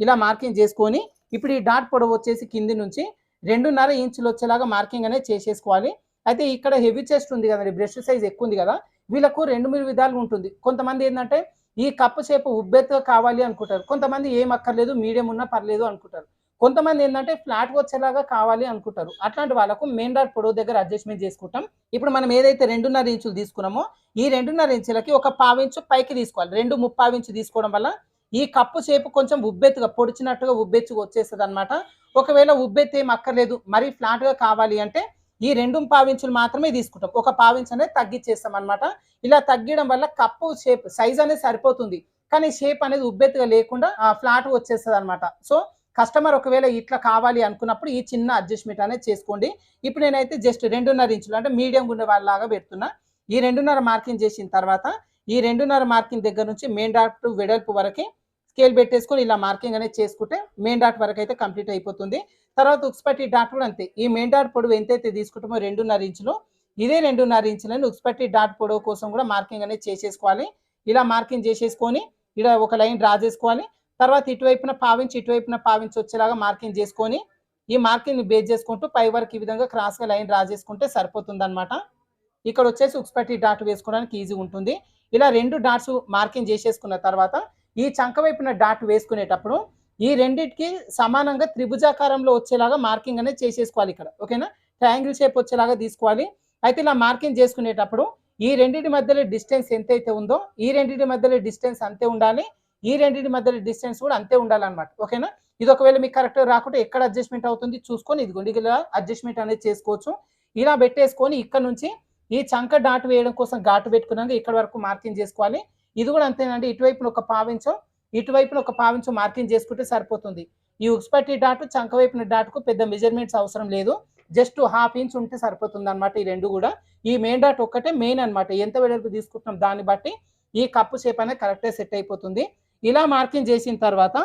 ఇలా మార్కింగ్ చేసుకొని ఇప్పుడు ఈ డాట్ పొడవు వచ్చేసి కింది నుంచి 2.5 ఇంచులు వచ్చేలాగా మార్కింగ్ అనేది చేసేసుకోవాలి. అయితే ఇక్కడ హెవీ చెస్ట్ ఉంది కదండి, బ్రెస్ట్ సైజ్ ఎక్కువ ఉంది కదా, వీళ్ళకు 2-3 విధాలుగా ఉంటుంది. కొంతమంది ఏంటంటే ఈ కప్పు షేప్ ఉబ్బెత్తుగా కావాలి అనుకుంటారు, కొంతమంది ఏం అక్కర్లేదు మీడియం ఉన్నా పర్లేదు అనుకుంటారు, కొంతమంది ఏంటంటే ఫ్లాట్గా వచ్చేలాగా కావాలి అనుకుంటారు. అట్లాంటి వాళ్ళకు మెయిన్ డాట్ పొడవు దగ్గర అడ్జస్ట్మెంట్ చేసుకుంటాం. ఇప్పుడు మనం ఏదైతే 2.5 ఇంచులు తీసుకున్నామో ఈ 2.5 ఇంచులకి 1/2 ఇంచు పైకి తీసుకోవాలి. 2 ఇంచు తీసుకోవడం వల్ల ఈ కప్పు షేప్ కొంచెం ఉబ్బెత్తుగా పొడిచినట్టుగా ఉబ్బెత్తుగా వచ్చేస్తుంది అనమాట. ఒకవేళ ఉబ్బెత్తు ఏం అక్కర్లేదు మరీ ఫ్లాట్గా కావాలి అంటే ఈ 2.5 ఇంచులు మాత్రమే తీసుకుంటాం. 1/2 ఇంచు అనేది తగ్గించేస్తాం అనమాట. ఇలా తగ్గడం వల్ల కప్పు షేప్ సైజ్ అనేది సరిపోతుంది, కానీ షేప్ అనేది ఉబ్బెత్తుగా లేకుండా ఫ్లాట్ వచ్చేస్తుంది అనమాట. సో కస్టమర్ ఒకవేళ ఇట్లా కావాలి అనుకున్నప్పుడు ఈ చిన్న అడ్జస్ట్మెంట్ అనేది చేసుకోండి. ఇప్పుడు నేనైతే జస్ట్ 2.5 ఇంచులు అంటే మీడియం ఉండే వాళ్ళలాగా పెడుతున్నా. ఈ 2.5 మార్కింగ్ చేసిన తర్వాత ఈ 2.5 మార్కింగ్ దగ్గర నుంచి మెయిన్ డాట్ వెడల్పు వరకు స్కేల్ పెట్టేసుకొని ఇలా మార్కింగ్ అనేది చేసుకుంటే మెయిన్ డాట్ వరకు అయితే కంప్లీట్ అయిపోతుంది. తర్వాత హుక్స్ పట్టి డాట్ కూడా అంతే. ఈ మెయిన్ డాట్ పొడవు ఎంతైతే తీసుకుంటామో 2.5 ఇంచులు, ఇదే 2.5 ఇంచులని హుక్స్ పట్టి డాట్ పొడవు కోసం కూడా మార్కింగ్ అనేది చేసేసుకోవాలి. ఇలా మార్కింగ్ చేసేసుకొని ఇక్కడ ఒక లైన్ డ్రా చేసుకోవాలి. తర్వాత ఇటువైపున పావించి ఇటువైపున పావించి వచ్చేలాగా మార్కింగ్ చేసుకొని ఈ మార్కింగ్ని బేస్ చేసుకుంటూ పై వరకు ఈ విధంగా క్రాస్గా లైన్ డ్రా చేసుకుంటే సరిపోతుంది అనమాట. ఇక్కడ వచ్చేసి ఉక్స్ పట్టి డాట్ వేసుకోవడానికి ఈజీగా ఉంటుంది. ఇలా 2 డాట్స్ మార్కింగ్ చేసేసుకున్న తర్వాత ఈ చంక వైపున డాట్ వేసుకునేటప్పుడు ఈ రెండింటికి సమానంగా త్రిభుజాకారంలో వచ్చేలాగా మార్కింగ్ అనేది చేసేసుకోవాలి ఇక్కడ. ఓకేనా, ట్రయాంగిల్ షేప్ వచ్చేలాగా తీసుకోవాలి. అయితే ఇలా మార్కింగ్ చేసుకునేటప్పుడు ఈ రెండింటి మధ్యలో డిస్టెన్స్ ఎంతైతే ఉందో ఈ రెండింటి మధ్యలో డిస్టెన్స్ అంతే ఉండాలి, ఈ రెండింటి మధ్యలో డిస్టెన్స్ కూడా అంతే ఉండాలన్నమాట. ఓకేనా, ఇది ఒకవేళ మీకు కరెక్ట్గా రాకుంటే ఎక్కడ అడ్జస్ట్మెంట్ అవుతుంది చూసుకొని ఇదిగోండి ఇలా అడ్జస్ట్మెంట్ అనేది చేసుకోవచ్చు. ఇలా పెట్టేసుకొని ఇక్కడ నుంచి ఈ చంక డాట్ వేయడం కోసం ఘాటు పెట్టుకున్నాక ఇక్కడ వరకు మార్కింగ్ చేసుకోవాలి. ఇది కూడా అంతేనండి, ఇటువైపున ఒక పావించో ఇటువైపున ఒక పావించో మార్కింగ్ చేసుకుంటే సరిపోతుంది. ఈ ఉక్స్ పట్టి డాట్ చంక వైపున డాట్కు పెద్ద మెజర్మెంట్స్ అవసరం లేదు, జస్ట్ 1/2 ఇంచ్ ఉంటే సరిపోతుంది అనమాట. ఈ రెండు కూడా ఈ మెయిన్ డాట్ ఒక్కటే మెయిన్ అనమాట. ఎంత వెడల్పు తీసుకుంటున్నాం దాన్ని బట్టి ఈ కప్పు షేప్ అనేది కరెక్ట్గా సెట్ అయిపోతుంది. ఇలా మార్కింగ్ చేసిన తర్వాత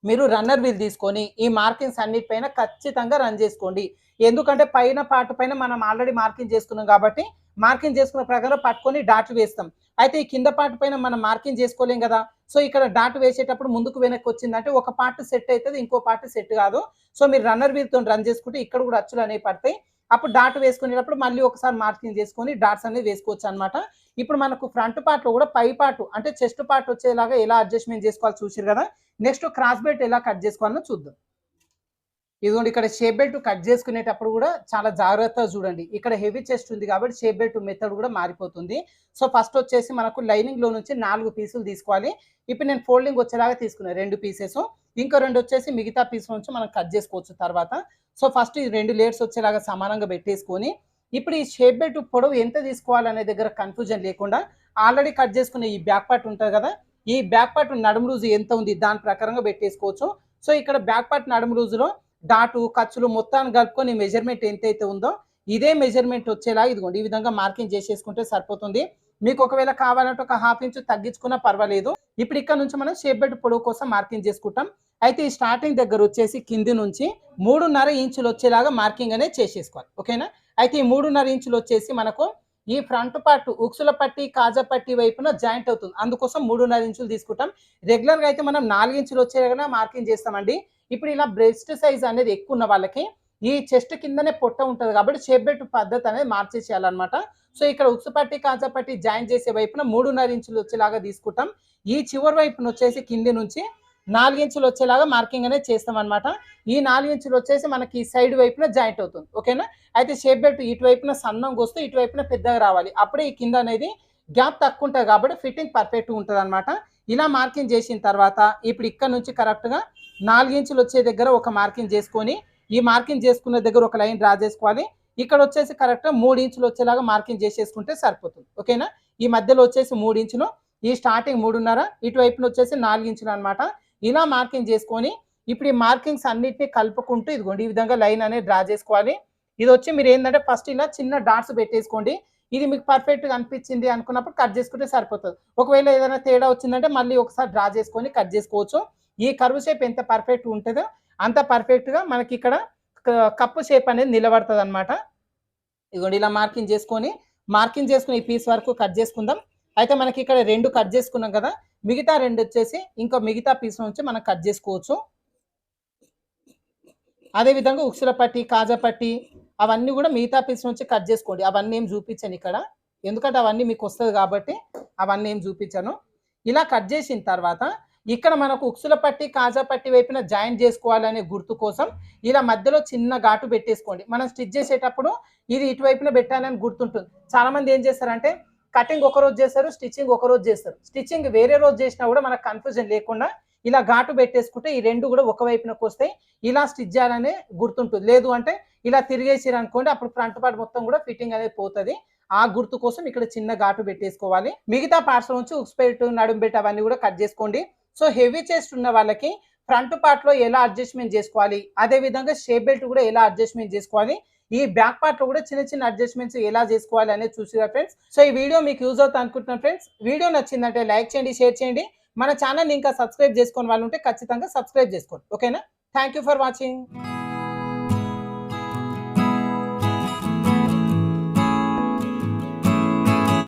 మీరు రన్నర్ వీల్ తీసుకొని ఈ మార్కింగ్స్ అన్నిటిపైన ఖచ్చితంగా రన్ చేసుకోండి. ఎందుకంటే పైన పార్ట్ పైన మనం ఆల్రెడీ మార్కింగ్ చేసుకున్నాం కాబట్టి మార్కింగ్ చేసుకున్న ప్రకారం పట్టుకొని డాట్ వేస్తాం. అయితే ఈ కింద పార్ట్ పైన మనం మార్కింగ్ చేసుకోలేం కదా. సో ఇక్కడ డాట్ వేసేటప్పుడు ముందుకు వెనక్కి వచ్చిందంటే ఒక పార్ట్ సెట్ అవుతుంది, ఇంకో పార్ట్ సెట్ కాదు. సో మీరు రన్నర్ వీల్తో రన్ చేసుకుంటే ఇక్కడ కూడా అచ్చులు అనేవి పడతాయి. అప్పుడు డాట్ వేసుకునేటప్పుడు మళ్ళీ ఒకసారి మార్కింగ్ చేసుకొని డాట్స్ అనేది వేసుకోవచ్చు అనమాట. ఇప్పుడు మనకు ఫ్రంట్ పార్ట్లో కూడా పై పార్ట్ అంటే చెస్ట్ పార్ట్ వచ్చేలాగా ఎలా అడ్జస్ట్మెంట్ చేసుకోవాలి చూసారు కదా. నెక్స్ట్ క్రాస్ బెల్ట్ ఎలా కట్ చేసుకోవాలో చూద్దాం. ఇదిగోండి ఇక్కడ షేప్ బెల్ట్ కట్ చేసుకునేటప్పుడు కూడా చాలా జాగ్రత్తగా చూడండి. ఇక్కడ హెవీ చెస్ట్ ఉంది కాబట్టి షేప్ బెల్ట్ మెథడ్ కూడా మారిపోతుంది. సో ఫస్ట్ వచ్చేసి మనకు లైనింగ్లో నుంచి 4 పీసులు తీసుకోవాలి. ఇప్పుడు నేను ఫోల్డింగ్ వచ్చేలాగా తీసుకున్నాను 2 పీసెస్, ఇంకో 2 వచ్చేసి మిగతా పీస్ నుంచి మనం కట్ చేసుకోవచ్చు తర్వాత. సో ఫస్ట్ ఈ 2 లేయర్స్ వచ్చేలాగా సమానంగా పెట్టేసుకొని ఇప్పుడు ఈ షేప్ బెల్ట్ పొడవు ఎంత తీసుకోవాలనే దగ్గర కన్ఫ్యూజన్ లేకుండా ఆల్రెడీ కట్ చేసుకునే ఈ బ్యాక్ పార్ట్ ఉంటుంది కదా, ఈ బ్యాక్ పార్ట్ నడుము లూజు ఎంత ఉంది దాని ప్రకారంగా పెట్టేసుకోవచ్చు. సో ఇక్కడ బ్యాక్ పార్ట్ నడుము లూజులో డాటు ఖర్చులు మొత్తాన్ని కలుపుకొని మెజర్మెంట్ ఎంతైతే ఉందో ఇదే మెజర్మెంట్ వచ్చేలా ఇదిగోండి ఈ విధంగా మార్కింగ్ చేసేసుకుంటే సరిపోతుంది. మీకు ఒకవేళ కావాలంటే ఒక 1/2 ఇంచ్ తగ్గించుకున్నా పర్వాలేదు. ఇప్పుడు ఇక్కడ నుంచి మనం షేప్ బెల్ట్ పొడవు కోసం మార్కింగ్ చేసుకుంటాం. అయితే ఈ స్టార్టింగ్ దగ్గర వచ్చేసి కింది నుంచి 3.5 ఇంచులు వచ్చేలాగా మార్కింగ్ అనేది చేసేసుకోవాలి. ఓకేనా, అయితే ఈ 3.5 ఇంచులు వచ్చేసి మనకు ఈ ఫ్రంట్ పార్ట్ ఉక్సుల పట్టి కాజా పట్టి వైపున జాయింట్ అవుతుంది, అందుకోసం 3.5 ఇంచులు తీసుకుంటాం. రెగ్యులర్గా అయితే మనం 4 ఇంచులు వచ్చేలాగా మార్కింగ్ చేస్తామండి. ఇప్పుడు ఇలా బ్రెస్ట్ సైజ్ అనేది ఎక్కువ ఉన్న వాళ్ళకి ఈ చెస్ట్ కిందనే పొట్ట ఉంటుంది కాబట్టి షేప్ బెల్ట్ పద్ధతి అనేది మార్చేసేయాలన్నమాట. సో ఇక్కడ ఉక్సు పట్టి కాజా పట్టి జాయిన్ చేసే వైపున 3.5 ఇంచులు వచ్చేలాగా తీసుకుంటాం. ఈ చివరి వైపున వచ్చేసి కింది నుంచి 4 ఇంచులు వచ్చేలాగా మార్కింగ్ అనేది చేస్తాం అనమాట. ఈ 4 ఇంచులు వచ్చేసి మనకి సైడ్ వైపున జాయింట్ అవుతుంది. ఓకేనా, అయితే షేప్ బెల్ట్ ఇటువైపున సన్నంగా వస్తే ఇటువైపున పెద్దగా రావాలి, అప్పుడే ఈ కింద అనేది గ్యాప్ తక్కువ ఉంటుంది కాబట్టి ఫిట్టింగ్ పర్ఫెక్ట్గా ఉంటుంది అనమాట. ఇలా మార్కింగ్ చేసిన తర్వాత ఇప్పుడు ఇక్కడ నుంచి కరెక్ట్గా 4 ఇంచులు వచ్చే దగ్గర ఒక మార్కింగ్ చేసుకొని ఈ మార్కింగ్ చేసుకున్న దగ్గర ఒక లైన్ డ్రా చేసుకోవాలి. ఇక్కడ వచ్చేసి కరెక్ట్గా 3 ఇంచులు వచ్చేలాగా మార్కింగ్ చేసేసుకుంటే సరిపోతుంది. ఓకేనా, ఈ మధ్యలో వచ్చేసి 3 ఇంచులు, ఈ స్టార్టింగ్ 3.5, ఇటువైపున వచ్చేసి 4 ఇంచులు అనమాట. ఇలా మార్కింగ్ చేసుకొని ఇప్పుడు ఈ మార్కింగ్స్ అన్నిటిని కలుపుకుంటూ ఇదిగోండి ఈ విధంగా లైన్ అనేది డ్రా చేసుకోవాలి. ఇది వచ్చి మీరు ఏంటంటే ఫస్ట్ ఇలా చిన్న డాట్స్ పెట్టేసుకోండి. ఇది మీకు పర్ఫెక్ట్గా అనిపించింది అనుకున్నప్పుడు కట్ చేసుకుంటే సరిపోతుంది. ఒకవేళ ఏదైనా తేడా వచ్చిందంటే మళ్ళీ ఒకసారి డ్రా చేసుకొని కట్ చేసుకోవచ్చు. ఈ కర్వ్ షేప్ ఎంత పర్ఫెక్ట్ ఉంటుందో అంత పర్ఫెక్ట్గా మనకి ఇక్కడ కప్పు షేప్ అనేది నిలబడుతుంది అనమాట. ఇదిగోండి ఇలా మార్కింగ్ చేసుకొని ఈ పీస్ వరకు కట్ చేసుకుందాం. అయితే మనకి ఇక్కడ 2 కట్ చేసుకున్నాం కదా, మిగతా 2 వచ్చేసి ఇంకా మిగతా పీస్ నుంచి మనం కట్ చేసుకోవచ్చు. అదేవిధంగా ఉక్సుల పట్టి కాజా పట్టి అవన్నీ కూడా మిగతా పీస్ నుంచి కట్ చేసుకోండి. అవన్నీ ఏం చూపించాను ఇక్కడ, ఎందుకంటే అవన్నీ మీకు వస్తుంది కాబట్టి అవన్నీ ఏం చూపించాను. ఇలా కట్ చేసిన తర్వాత ఇక్కడ మనకు ఉక్సుల పట్టి కాజా పట్టి వైపున జాయిన్ చేసుకోవాలనే గుర్తు కోసం ఇలా మధ్యలో చిన్న ఘాటు పెట్టేసుకోండి. మనం స్టిచ్ చేసేటప్పుడు ఇది ఇటువైపున పెట్టాలని గుర్తుంటుంది. చాలా మంది ఏం చేస్తారంటే కటింగ్ ఒక రోజు చేస్తారు, స్టిచ్చింగ్ ఒక రోజు చేస్తారు. స్టిచ్చింగ్ వేరే రోజు చేసినా కూడా మనకు కన్ఫ్యూజన్ లేకుండా ఇలా ఘాటు పెట్టేసుకుంటే ఈ 2 కూడా ఒక వైపునకు వస్తాయి. ఇలా స్టిచ్ చేయాలనే గుర్తుంటుంది. లేదు అంటే ఇలా తిరిగేసారు అనుకోండి, అప్పుడు ఫ్రంట్ పార్ట్ మొత్తం కూడా ఫిట్టింగ్ అనేది పోతుంది. ఆ గుర్తు కోసం ఇక్కడ చిన్న ఘాటు పెట్టేసుకోవాలి. మిగతా పార్ట్స్ నుంచి ఉక్స్ బెల్ట్ నడుం బెల్ట్ అవన్నీ కూడా కట్ చేసుకోండి. సో హెవీ చెస్ట్ ఉన్న వాళ్ళకి ఫ్రంట్ పార్ట్ లో ఎలా అడ్జస్ట్మెంట్ చేసుకోవాలి, అదే విధంగా షేప్ బెల్ట్ కూడా ఎలా అడ్జస్ట్మెంట్ చేసుకోవాలి, ఈ బ్యాక్ పార్ట్ లో కూడా చిన్న అడ్జస్ట్మెంట్స్ ఎలా చేసుకోవాలి అనేది చూసిరా ఫ్రెండ్స్. సో ఈ వీడియో మీకు యూజ్ అవుతుంది అనుకుంటున్నాను ఫ్రెండ్స్. వీడియో నచ్చిందంటే లైక్ చేయండి, షేర్ చేయండి. మన ఛానల్ ఇంకా సబ్స్క్రైబ్ చేసుకుని వాళ్ళు ఉంటే ఖచ్చితంగా సబ్స్క్రైబ్ చేసుకోండి. ఓకేనా, థ్యాంక్ యూ ఫర్ వాచింగ్.